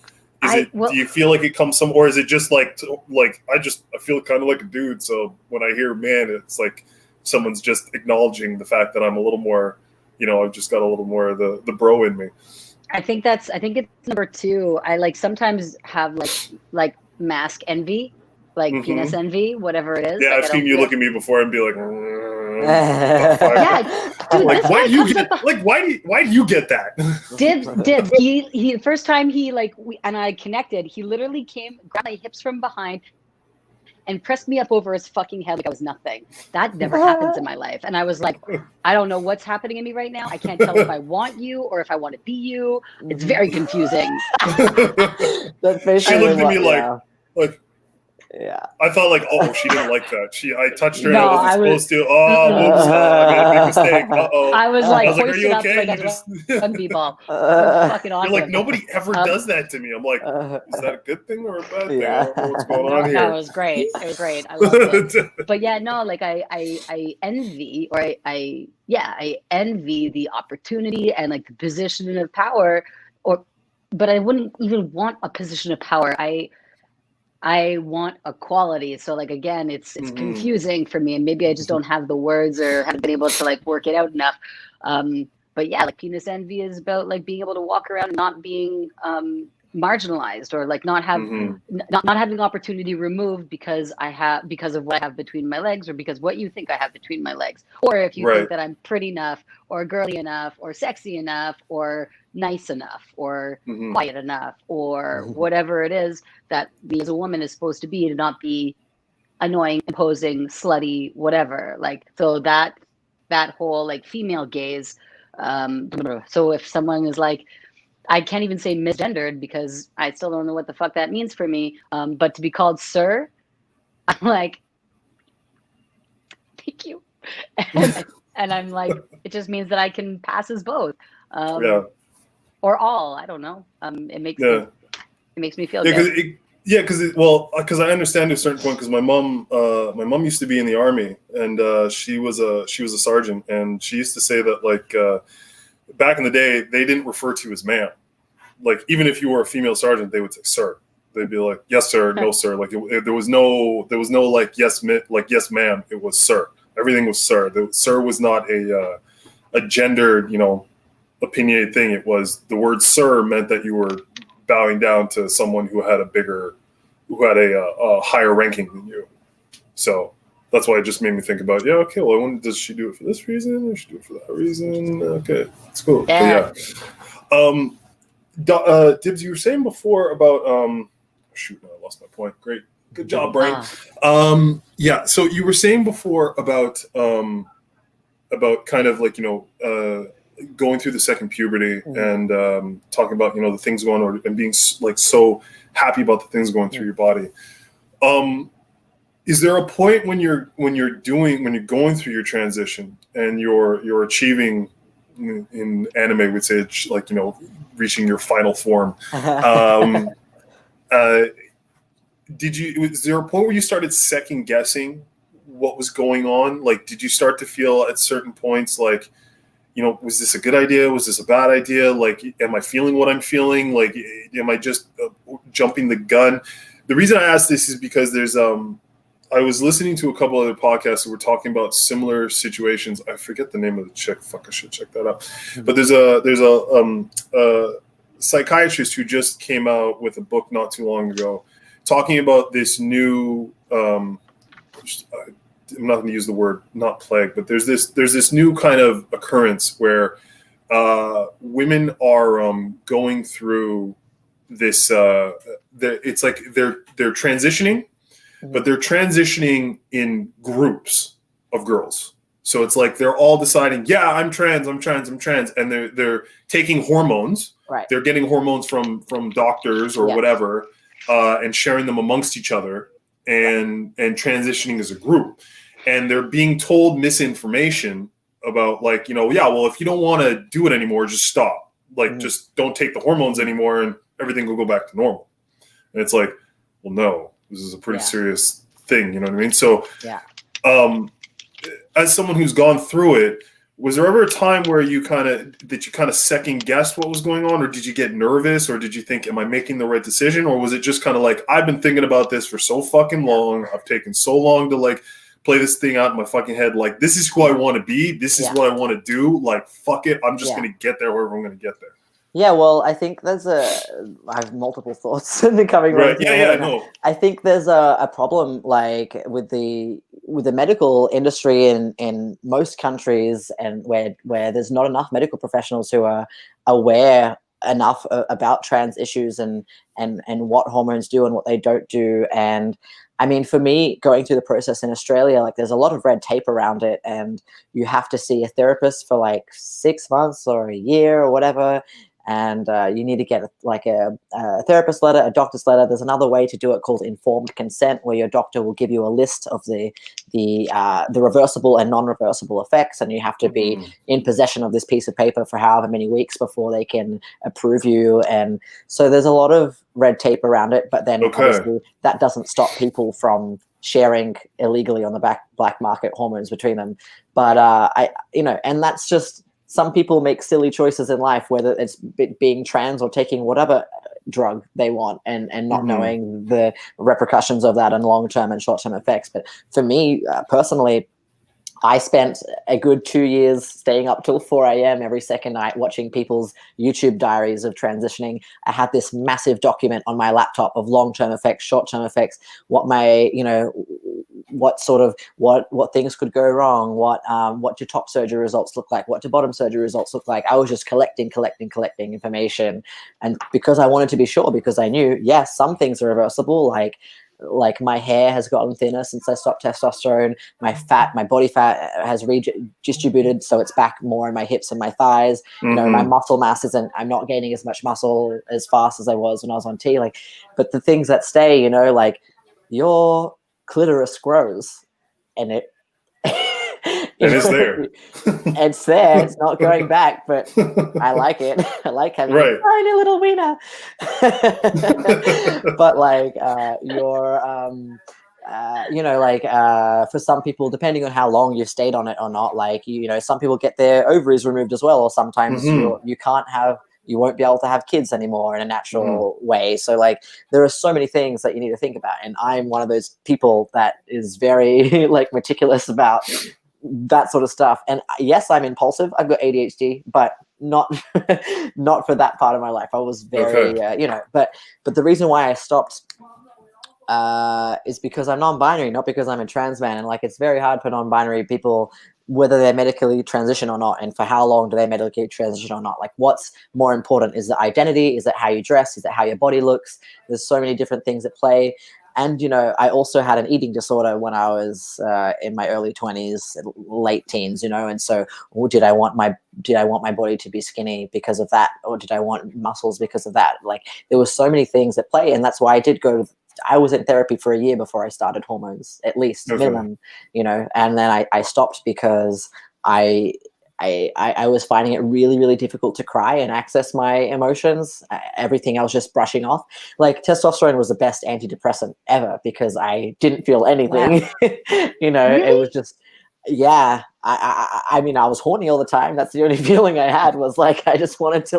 Do you feel like it comes or is it just, like, I feel kind of like a dude, so when I hear man, it's like someone's just acknowledging the fact that I'm a little more, I've just got a little more of the bro in me. I think it's number 2. I, like, sometimes have, like mask envy, like penis envy, whatever it is. Yeah, like, I've seen you look at me before and be like, yeah, dude, like why do you get that? Dibs. He first time and I connected, he literally came, grabbed my hips from behind and pressed me up over his fucking head like I was nothing. That never happens in my life. And I was like, I don't know what's happening in me right now. I can't tell if I want you or if I want to be you. It's very confusing. She looked at me like yeah. I thought like, oh, she didn't like that. I touched her and I wasn't supposed to. Oh, whoops, I made a big mistake. Uh-oh. I was like, are you okay? Like rugby ball. Fucking awesome. You're like, nobody ever does that to me. I'm like, is that a good thing or a bad thing? I don't know what's going on here. No, it was great. It was great. I loved it. But yeah, no, like I envy, or I envy the opportunity and like the position of power, but I wouldn't even want a position of power. I want equality. So like, again, it's confusing for me, and maybe I just don't have the words or haven't been able to like work it out enough. But yeah, like penis envy is about like being able to walk around and not being marginalized, or like not have not having opportunity removed because of what I have between my legs, or because what you think I have between my legs, or if you think that I'm pretty enough or girly enough or sexy enough or nice enough or quiet enough or whatever it is that me as a woman is supposed to be, to not be annoying, imposing, slutty, whatever. Like, so that whole like female gaze. So if someone is like, I can't even say misgendered because I still don't know what the fuck that means for me. But to be called sir, I'm like, thank you. And I'm like, it just means that I can pass as both. Or all, I don't know. It makes me feel good. Because I understand to a certain point, because my mom used to be in the army, and she was a sergeant, and she used to say that, like, back in the day, they didn't refer to you as ma'am. Like, even if you were a female sergeant, they would say sir. They'd be like, yes sir, no sir. Like, there was no like yes ma'am. It was sir. Everything was sir. The sir was not a gendered, opinionated thing. It was, the word sir meant that you were bowing down to someone who had a higher ranking than you. So that's why it just made me think about, does she do it for this reason, or does she do it for that reason? Okay, it's cool. Yeah. Dibs, you were saying before about shoot, no, I lost my point. Great, good job, brain. So you were saying before about kind of like, going through the second puberty, and talking about, the things going on, and being like so happy about the things going through your body. Is there a point when you're going through your transition and you're achieving, in anime we'd say it's like, reaching your final form? Was there a point where you started second guessing what was going on? Like, did you start to feel at certain points like, was this a good idea? Was this a bad idea? Like, am I feeling what I'm feeling? Like, am I just jumping the gun? The reason I ask this is because there's, I was listening to a couple other podcasts that were talking about similar situations. I forget the name of the chick. Fuck, I should check that out. But there's a psychiatrist who just came out with a book not too long ago, talking about this new, I'm not going to use the word not plague, but there's this new kind of occurrence where women are going through this. It's like they're transitioning, but they're transitioning in groups of girls. So it's like they're all deciding, yeah, I'm trans, and they're taking hormones. Right. They're getting hormones from doctors or whatever, and sharing them amongst each other, and transitioning as a group. And they're being told misinformation about, like, if you don't want to do it anymore, just stop. Like, just don't take the hormones anymore, and everything will go back to normal. And it's like, well, no, this is a pretty serious thing. You know what I mean? So, as someone who's gone through it, was there ever a time where you kind of second guessed what was going on, or did you get nervous, or did you think, am I making the right decision? Or was it just kind of like, I've been thinking about this for so fucking long. I've taken so long to, like, play this thing out in my fucking head. Like, this is who I want to be. This is what I want to do. Like, fuck it. I'm just going to get there wherever I'm going to get there. Yeah, well, I think I have multiple thoughts coming right. No. I think there's a problem, like, with the medical industry in most countries, and where there's not enough medical professionals who are aware enough about trans issues and what hormones do and what they don't do. And I mean, for me, going through the process in Australia, like, there's a lot of red tape around it, and you have to see a therapist for like 6 months or a year or whatever. And you need to get like a therapist letter, a doctor's letter. There's another way to do it called informed consent, where your doctor will give you a list of the reversible and non-reversible effects, and you have to be in possession of this piece of paper for however many weeks before they can approve you. And so there's a lot of red tape around it, but then obviously that doesn't stop people from sharing illegally on the black market hormones between them. But and that's just, some people make silly choices in life, whether it's being trans or taking whatever drug they want, and not knowing the repercussions of that and long-term and short-term effects. But for me personally, I spent a good 2 years staying up till 4 a.m. every second night watching people's YouTube diaries of transitioning. I had this massive document on my laptop of long-term effects, short-term effects, what my, what things could go wrong, what do top surgery results look like, what do bottom surgery results look like. I was just collecting information. And because I wanted to be sure, because I knew, yes, some things are reversible, like my hair has gotten thinner since I stopped testosterone. My body fat has redistributed, so it's back more in my hips and my thighs. My muscle mass isn't. I'm not gaining as much muscle as fast as I was when I was on T. But the things that stay, your clitoris grows, and it. And it's there. It's there. It's not going back, but I like it. I like having a tiny little wiener. But for some people, depending on how long you've stayed on it or not, some people get their ovaries removed as well, or sometimes you won't be able to have kids anymore in a natural way. So there are so many things that you need to think about. And I'm one of those people that is very meticulous about that sort of stuff. And yes, I'm impulsive. I've got ADHD, but not not for that part of my life. I was very but the reason why I stopped is because I'm non-binary, not because I'm a trans man. And it's very hard for non-binary people, whether they're medically transition or not, and for how long do they medically transition or not. What's more important? Is it identity? Is it how you dress? Is it how your body looks? There's so many different things at play. And, I also had an eating disorder when I was in my early 20s, late teens, and so did I want my body to be skinny because of that? Or did I want muscles because of that? There were so many things at play. And that's why I was in therapy for a year before I started hormones, at least minimum, and then I stopped because I was finding it really, really difficult to cry and access my emotions. Everything I was just brushing off. Testosterone was the best antidepressant ever because I didn't feel anything. Wow. Really? It was just, yeah. I mean, I was horny all the time. That's the only feeling I had was I just wanted to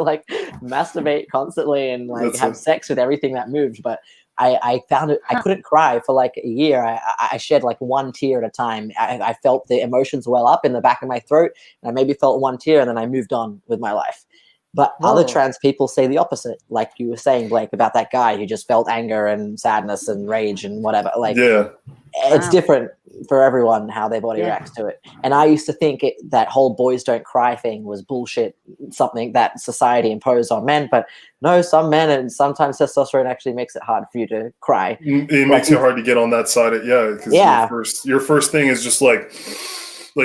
masturbate constantly and have sex with everything that moved. But I found it, I couldn't cry for a year. I shed one tear at a time. I felt the emotions well up in the back of my throat, and I maybe felt one tear, and then I moved on with my life. But other trans people say the opposite, like you were saying, Blake, about that guy who just felt anger and sadness and rage and whatever. It's different for everyone how their body reacts to it. And I used to think that whole boys don't cry thing was bullshit, something that society imposed on men. But no, some men, and sometimes testosterone actually makes it hard for you to cry. It makes it hard to get on that side of because your first thing is just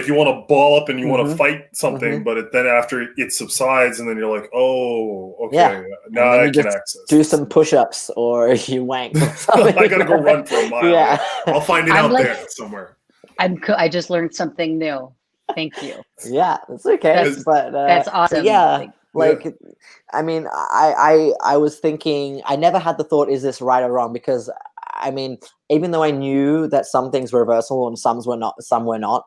you want to ball up and you want to fight something, but then after it subsides, and then you're like, oh, okay, now I can access. Do some push-ups or you wank. Or something. I gotta go run for a mile. Yeah. I'll find it out there somewhere. I just learned something new. Thank you. Yeah, it's okay. That's awesome. Yeah. I mean, I was thinking, I never had the thought, is this right or wrong? Because I mean, even though I knew that some things were reversible and some were not,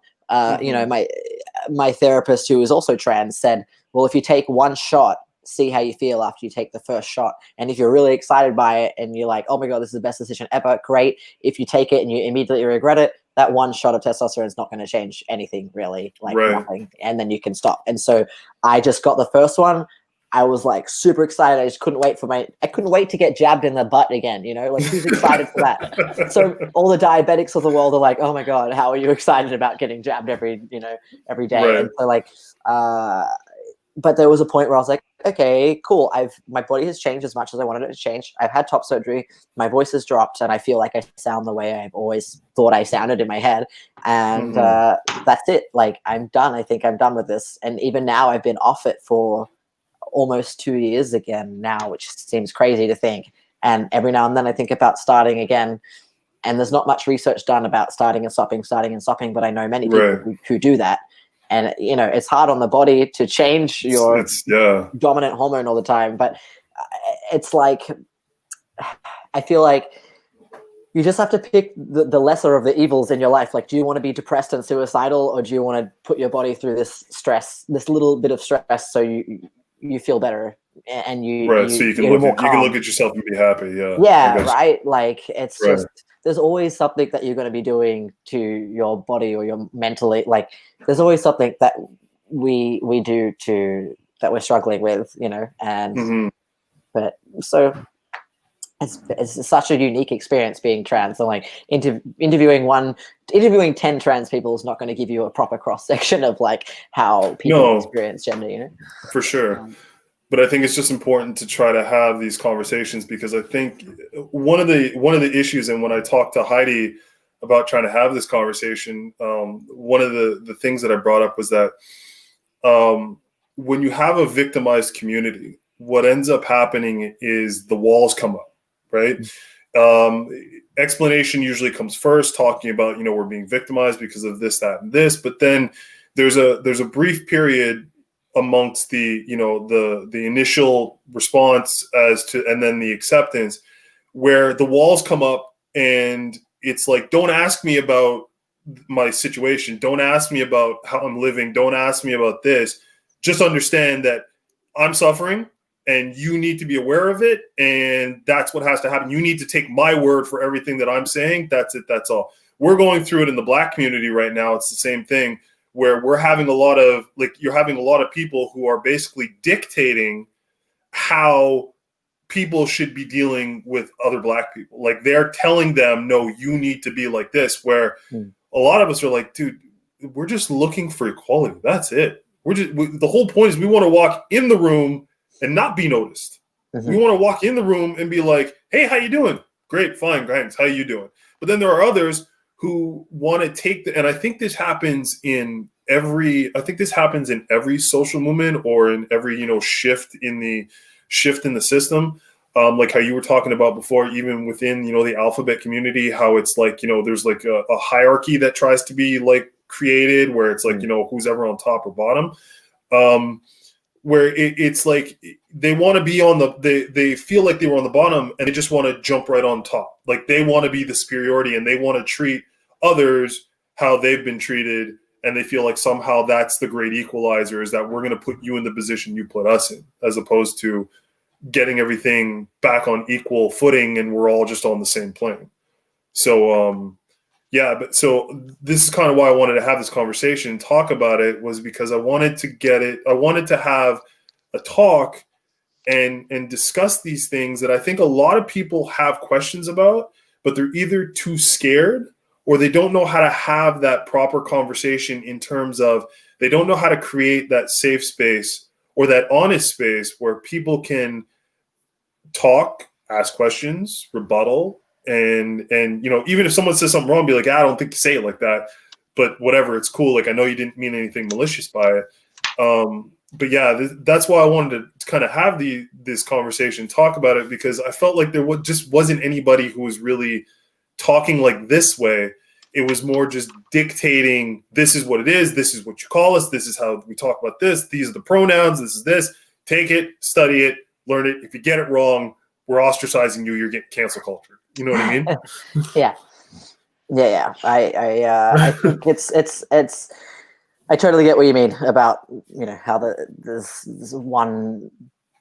my therapist, who is also trans, said, well, if you take one shot, see how you feel after you take the first shot. And if you're really excited by it and you're like, oh my God, this is the best decision ever, great. If you take it and you immediately regret it, that one shot of testosterone is not going to change anything really, nothing. And then you can stop. And so I just got the first one. I was super excited. I just couldn't wait to get jabbed in the butt again, who's excited for that? So all the diabetics of the world are like, oh my God, how are you excited about getting jabbed every day? Right. And so but there was a point where I was like, okay, cool. My body has changed as much as I wanted it to change. I've had top surgery. My voice has dropped, and I feel like I sound the way I've always thought I sounded in my head. And that's it. I'm done. I think I'm done with this. And even now, I've been off it for almost 2 years again now, which seems crazy to think. And every now and then I think about starting again. And there's not much research done about starting and stopping, but I know many people who do that. And, it's hard on the body to change your dominant hormone all the time. But it's I feel like you just have to pick the lesser of the evils in your life. Do you want to be depressed and suicidal, or do you want to put your body through this stress, this little bit of stress, so you feel better and so you can look at yourself and be happy. Right. It's just, there's always something that you're going to be doing to your body or your mentally. Like there's always something that we do that we're struggling with, and but so it's such a unique experience being trans, and like interviewing 10 trans people is not going to give you a proper cross section of like how people experience gender, for sure. But I think it's just important to try to have these conversations, because I think one of the issues, and when I talked to Heidi about trying to have this conversation, one of the things that I brought up was that when you have a victimized community, what ends up happening is the walls come up, right? Explanation usually comes first, talking about, we're being victimized because of this, that, and this. But then there's a brief period amongst the initial response and then the acceptance, where the walls come up, and it's like, don't ask me about my situation. Don't ask me about how I'm living. Don't ask me about this. Just understand that I'm suffering, and you need to be aware of it. And that's what has to happen. You need to take my word for everything that I'm saying. That's it. That's all. We're going through it in the Black community right now. It's the same thing, where we're having you're having a lot of people who are basically dictating how people should be dealing with other Black people. Like they're telling them, no, you need to be like this, where a lot of us are like, dude, we're just looking for equality. That's it. The whole point is we want to walk in the room and not be noticed. We want to walk in the room and be like, hey, how you doing? Great, fine, thanks. How you doing? But then there are others who want to take and I think this happens in every social movement, or in every, shift in the system. Like how you were talking about before, even within, the alphabet community, how it's like, there's like a hierarchy that tries to be like created, where it's like, who's ever on top or bottom. Where it's like they want to be they feel like they were on the bottom, and they just want to jump right on top. Like they want to be the superiority, and they want to treat others how they've been treated. And they feel like somehow that's the great equalizer, is that we're going to put you in the position you put us in, as opposed to getting everything back on equal footing, and we're all just on the same plane. So, so this is kind of why I wanted to have this conversation, talk about it, was because I wanted to have a talk and discuss these things that I think a lot of people have questions about, but they're either too scared, or they don't know how to have that proper conversation, in terms of they don't know how to create that safe space or that honest space where people can talk, ask questions, rebuttal, and even if someone says something wrong, be like, I don't think you say it like that, but whatever, it's cool. Like, I know you didn't mean anything malicious by it. But yeah, that's why I wanted to kind of have this conversation, talk about it, because I felt like there just wasn't anybody who was really talking like this way. It was more just dictating, this is what it is, this is what you call us, this is how we talk about this, these are the pronouns, this is this, take it, study it, learn it. If you get it wrong, we're ostracizing you, you're getting cancel culture. You know what I mean? Yeah. I think it's I totally get what you mean about, how there's one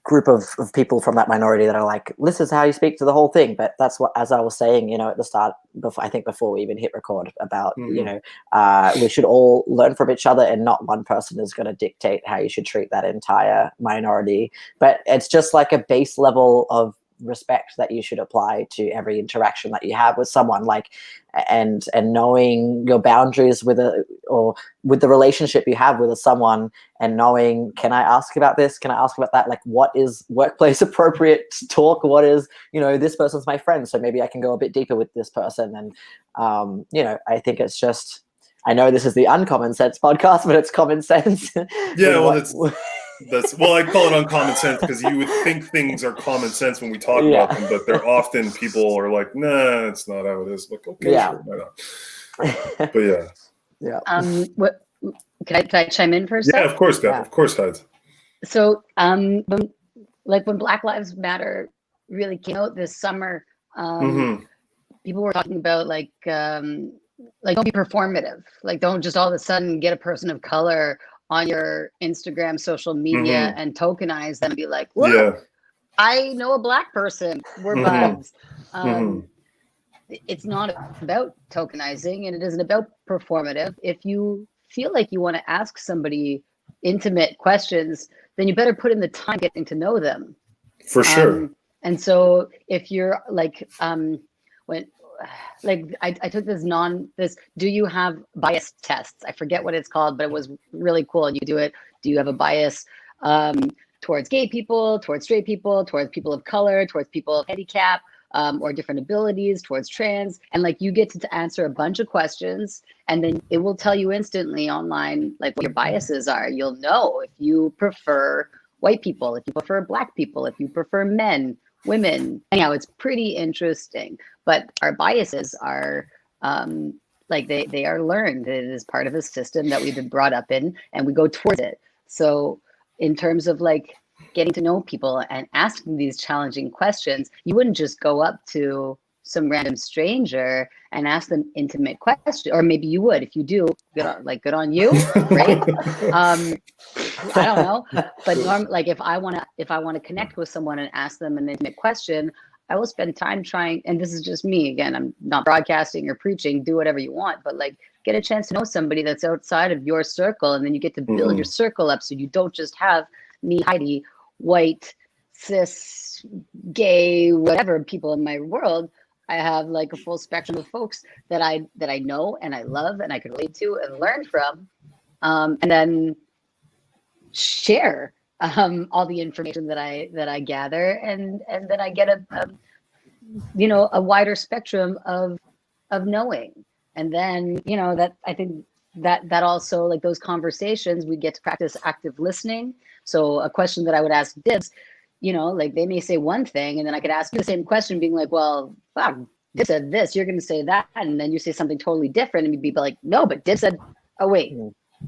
group of people from that minority that are like, this is how you speak to the whole thing. But that's what, as I was saying, at the start, before we even hit record, about, we should all learn from each other, and not one person is going to dictate how you should treat that entire minority. But it's just like a base level of respect that you should apply to every interaction that you have with someone, like, and knowing your boundaries with the relationship you have with someone, and knowing, can I ask about this? Can I ask about that? Like, what is workplace appropriate talk? What is, this person's my friend, so maybe I can go a bit deeper with this person. And, I think it's just, I know this is the Uncommon Sense podcast, but it's common sense. Yeah, well, I call it uncommon sense, because you would think things are common sense when we talk about them, but they're often, people are like, nah, it's not how it is. Like, okay, sure, why not? But yeah. What can I chime in for a second? Yeah, of course, Dad. Of course, Heidi. So, when Black Lives Matter really came out this summer, people were talking about like don't be performative. Like, don't just all of a sudden get a person of color on your Instagram, social media, and tokenize them and be like, look, I know a Black person. We're buds. it's not about tokenizing, and it isn't about performative. If you feel like you want to ask somebody intimate questions, then you better put in the time getting to know them. For sure. And so if you're like, when, like I took this do you have bias tests? I forget what it's called, but it was really cool. And you do it. Do you have a bias towards gay people, towards straight people, towards people of color, towards people of handicap, or different abilities, towards trans? And like you get to answer a bunch of questions, and then it will tell you instantly online like what your biases are. You'll know if you prefer white people, if you prefer black people, if you prefer men, women. Anyhow, it's pretty interesting. But our biases are like they are learned. It is part of a system that we've been brought up in, and we go towards it. So in terms of like getting to know people and asking these challenging questions, you wouldn't just go up to some random stranger and ask them intimate questions, or maybe you would. If you do, good on you, right? I don't know, but like if I want to connect with someone and ask them an intimate question, I will spend time trying, and this is just me again, I'm not broadcasting or preaching, do whatever you want, but like get a chance to know somebody that's outside of your circle, and then you get to build your circle up, so you don't just have me, Heidi, white, cis, gay, whatever people in my world. I have like a full spectrum of folks that I know and I love and I can relate to and learn from, and then share all the information that I gather, and then I get a wider spectrum of knowing. And then that I think that also, like those conversations, we get to practice active listening. So a question that I would ask Dibs, like they may say one thing, and then I could ask you the same question, being like, well, fuck, Dibs said this, you're going to say that, and then you say something totally different, and you'd be like, no, but Dibs said, oh wait,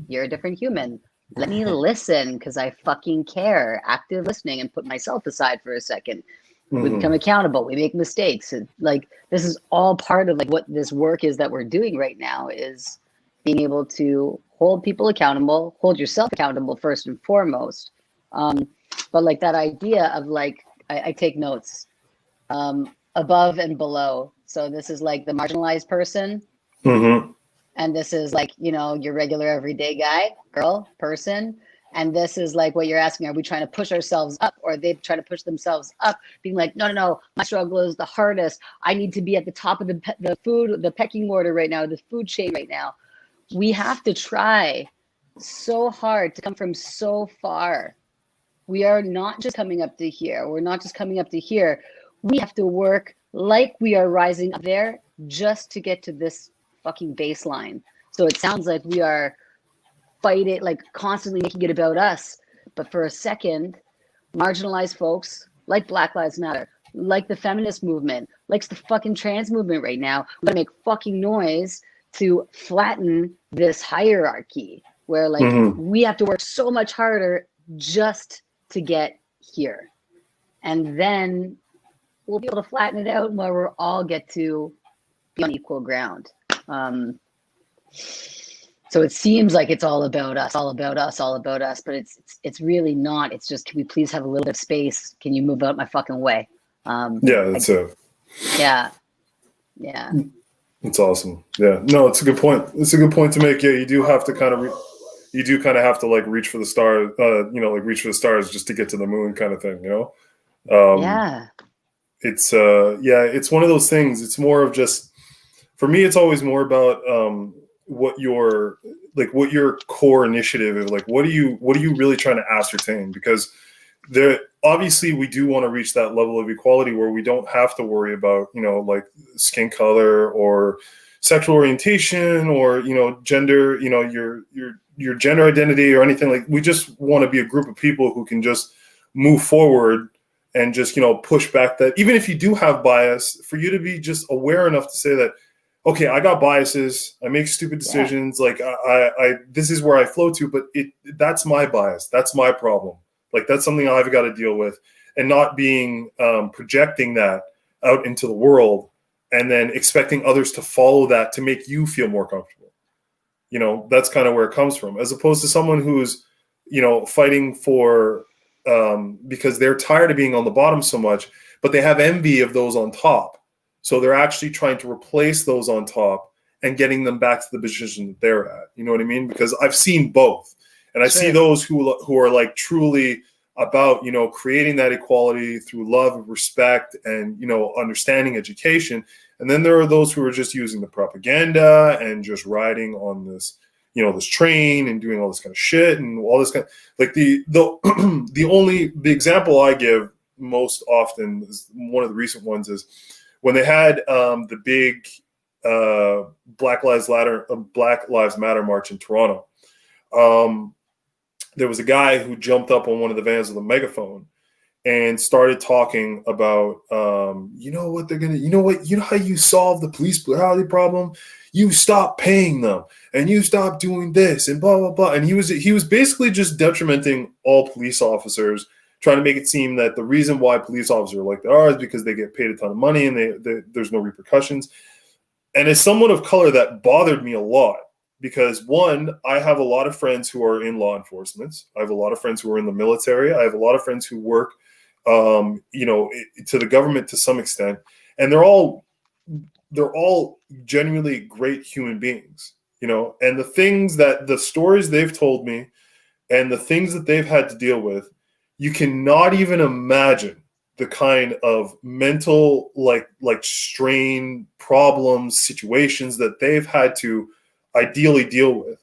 you're a different human. Let me listen, because I fucking care. Active listening, and put myself aside for a second. We become accountable. We make mistakes. And like this is all part of like what this work is that we're doing right now, is being able to hold people accountable, hold yourself accountable first and foremost. But like that idea of like, I take notes, above and below. So this is like the marginalized person. And this is like, your regular everyday guy, girl, person. And this is like what you're asking, are we trying to push ourselves up, or they try to push themselves up, being like, no, my struggle is the hardest. I need to be at the top of the pecking order right now, the food chain right now. We have to try so hard to come from so far. We are not just coming up to here. We're not just coming up to here. We have to work like we are rising up there just to get to this fucking baseline. So it sounds like we are fighting, like constantly making it about us. But for a second, marginalized folks like Black Lives Matter, like the feminist movement, like the fucking trans movement right now, we're gonna make fucking noise to flatten this hierarchy where like we have to work so much harder just to get here. And then we'll be able to flatten it out where we'll all get to be on equal ground. So it seems like it's all about us, but it's really not. It's just, can we please have a little bit of space? Can you move out my fucking way? That's it. Yeah. It's awesome. Yeah, no, it's a good point. It's a good point to make. Yeah, you do have to kind of have to like reach for the stars, like reach for the stars just to get to the moon kind of thing, It's it's one of those things. It's more of just, for me, it's always more about what your core initiative is. Like, what are you really trying to ascertain? Because obviously we do want to reach that level of equality where we don't have to worry about, like skin color or sexual orientation or, gender, your gender identity or anything. Like, we just want to be a group of people who can just move forward and just, push back that, even if you do have bias, for you to be just aware enough to say that, okay, I got biases. I make stupid decisions. Like I this is where I flow to, but that's my bias. That's my problem. Like, that's something I've got to deal with, and not being projecting that out into the world and then expecting others to follow that to make you feel more comfortable. That's kind of where it comes from, as opposed to someone who's, fighting for, because they're tired of being on the bottom so much, but they have envy of those on top. So they're actually trying to replace those on top and getting them back to the position that they're at. You know what I mean? Because I've seen both. And I see those who are like truly about, you know, creating that equality through love and respect and, you know, understanding education. And then there are those who are just using the propaganda and just riding on this, you know, this train and doing all this kind of shit and all this kind of, like the the example I give most often is one of the recent ones is when they had the big Black Lives Matter march in Toronto. There was a guy who jumped up on one of the vans with a megaphone and started talking about, you know what they're gonna, you know how you solve the police brutality problem? You stop paying them and you stop doing this and blah blah blah. And he was basically just detrimenting all police officers, trying to make it seem that the reason why police officers are like they are is because they get paid a ton of money and there's no repercussions. And as someone of color, that bothered me a lot. Because one, I have a lot of friends who are in law enforcement. I have a lot of friends who are in the military. I have a lot of friends who work, you know, to the government to some extent, and they're all genuinely great human beings, you know. And the stories they've told me, and the things that they've had to deal with, you cannot even imagine the kind of mental like strain, problems, situations that they've had to ideally deal with.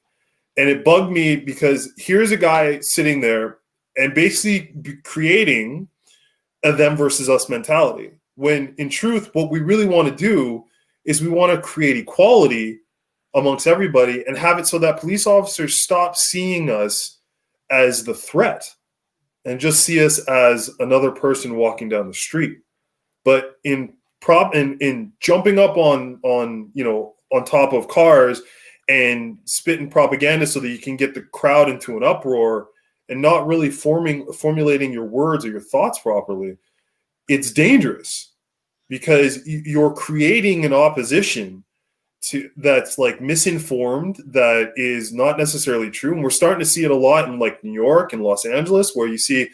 And it bugged me because here's a guy sitting there and basically creating a them versus us mentality, when in truth what we really want to do is we want to create equality amongst everybody and have it so that police officers stop seeing us as the threat and just see us as another person walking down the street. But in jumping up on you know, on top of cars and spitting propaganda so that you can get the crowd into an uproar and not really formulating your words or your thoughts properly, it's dangerous because you're creating an opposition that's like misinformed, that is not necessarily true. And we're starting to see it a lot in like New York and Los Angeles, where you see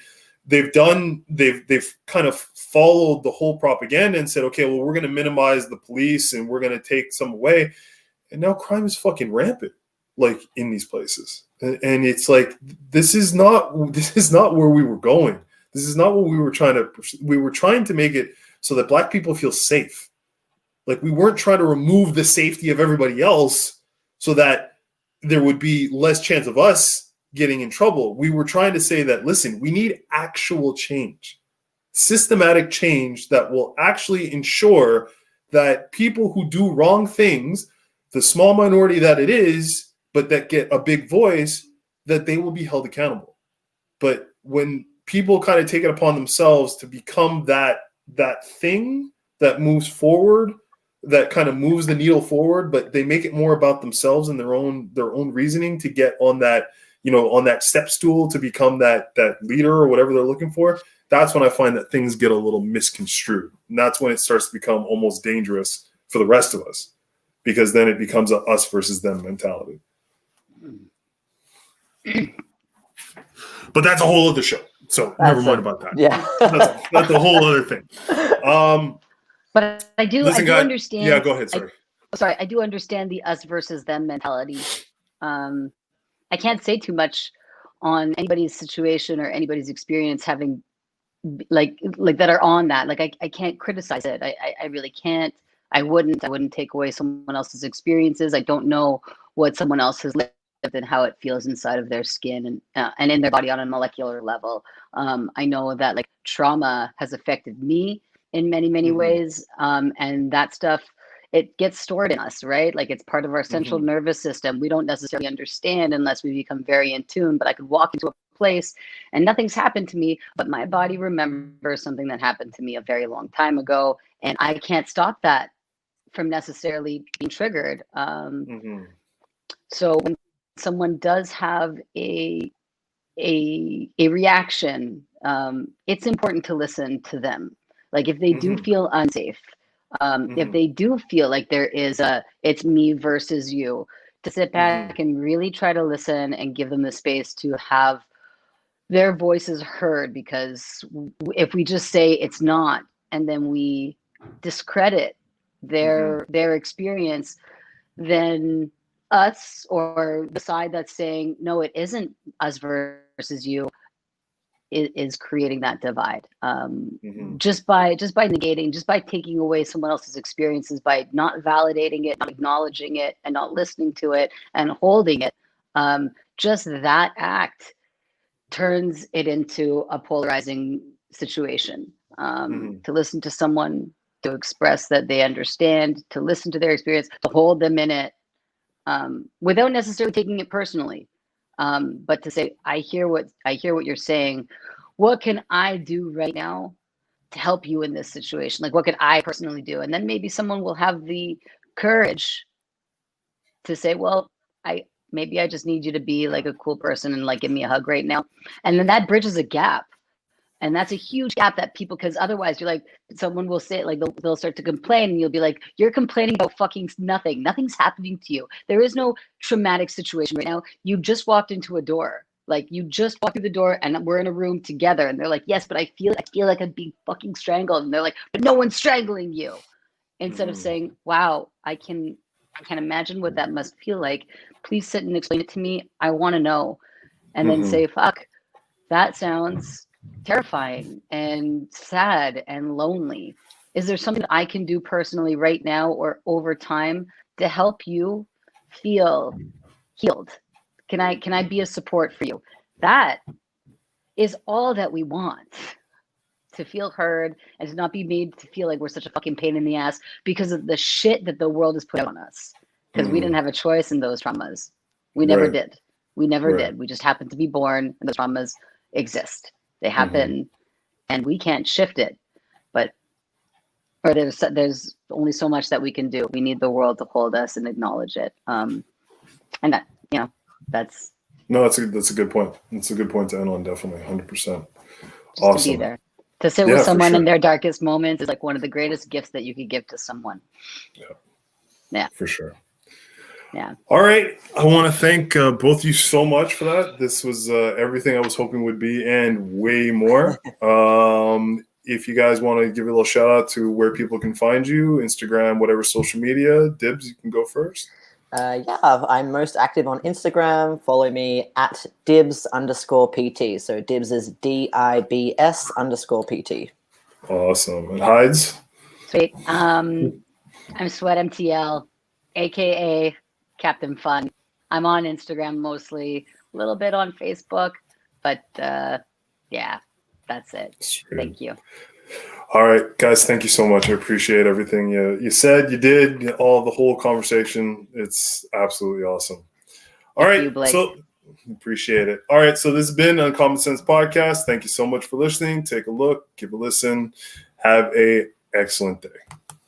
they've kind of followed the whole propaganda and said, okay, well, we're going to minimize the police and we're going to take some away. And now crime is fucking rampant, like in these places. And it's like, this is not where we were going. This is not what we were trying to make it so that Black people feel safe. Like, we weren't trying to remove the safety of everybody else so that there would be less chance of us getting in trouble. We were trying to say that, listen, we need actual change, systematic change that will actually ensure that people who do wrong things, the small minority that it is, but that get a big voice, that they will be held accountable. But when people kind of take it upon themselves to become that thing that moves forward, that kind of moves the needle forward, but they make it more about themselves and their own reasoning to get on that, you know, on that step stool to become that leader or whatever they're looking for, that's when I find that things get a little misconstrued. And that's when it starts to become almost dangerous for the rest of us, because then it becomes a us versus them mentality. But that's a whole other show. So never mind about that. Yeah. that's a whole other thing. But I do understand. Yeah, go ahead. Sorry. I do understand the us versus them mentality. I can't say too much on anybody's situation or anybody's experience having like that are on that. Like I can't criticize it. I really can't. I wouldn't take away someone else's experiences. I don't know what someone else has lived and how it feels inside of their skin and in their body on a molecular level. I know that like trauma has affected me in many ways, and that stuff, it gets stored in us, right? Like it's part of our central nervous system. We don't necessarily understand unless we become very in tune. But I could walk into a place and nothing's happened to me, but my body remembers something that happened to me a very long time ago, and I can't stop that from necessarily being triggered. So when someone does have a reaction, it's important to listen to them. Like if they do feel unsafe, if they do feel like there is it's me versus you, to sit back and really try to listen and give them the space to have their voices heard. Because if we just say it's not, and then we discredit their experience than us or the side that's saying, no, it isn't us versus you, is creating that divide. Just by negating, just by taking away someone else's experiences, by not validating it, not acknowledging it, and not listening to it and holding it. Just that act turns it into a polarizing situation. To listen to someone, to express that they understand, to listen to their experience, to hold them in it, without necessarily taking it personally, but to say, I hear what you're saying. What can I do right now to help you in this situation? Like, what could I personally do? And then maybe someone will have the courage to say, well, maybe I just need you to be like a cool person and like give me a hug right now. And then that bridges a gap. And that's a huge gap that people, because otherwise you're like, someone will say, like, they'll start to complain and you'll be like, you're complaining about fucking nothing. Nothing's happening to you. There is no traumatic situation right now. You just walked into a door. Like, you just walked through the door and we're in a room together. And they're like, yes, but I feel like I'm being fucking strangled. And they're like, but no one's strangling you. Instead of saying, wow, I can imagine what that must feel like. Please sit and explain it to me. I want to know. And then say, fuck, that sounds terrifying and sad and lonely. Is there something I can do personally right now or over time to help you feel healed? Can I be a support for you? That is all that we want. To feel heard and to not be made to feel like we're such a fucking pain in the ass because of the shit that the world has put on us. Because we didn't have a choice in those traumas. We never did. We never did. We just happened to be born and those traumas exist. They happen and we can't shift it. Or there's only so much that we can do. We need the world to hold us and acknowledge it. And that, that's. No, that's a good point. It's a good point to end on, definitely, 100%. Awesome. To be there. To sit with someone in their darkest moments is like one of the greatest gifts that you could give to someone. Yeah. For sure. Yeah. All right. I want to thank both of you so much for that. This was everything I was hoping would be and way more. If you guys want to give a little shout out to where people can find you, Instagram, whatever social media, Dibs, you can go first. I'm most active on Instagram. Follow me at Dibs_PT. So Dibs is DIBS_PT. Awesome. And Hides? Sweet. I'm Sweat MTL, aka Captain Fun. I'm on Instagram mostly, a little bit on Facebook, but yeah, that's it. Sweet. Thank you. All right, guys, thank you so much. I appreciate everything you said, you did, the whole conversation. It's absolutely awesome. All right, so appreciate it. All right, so this has been Uncommon Sense Podcast. Thank you so much for listening. Take a look, give a listen. Have a excellent day.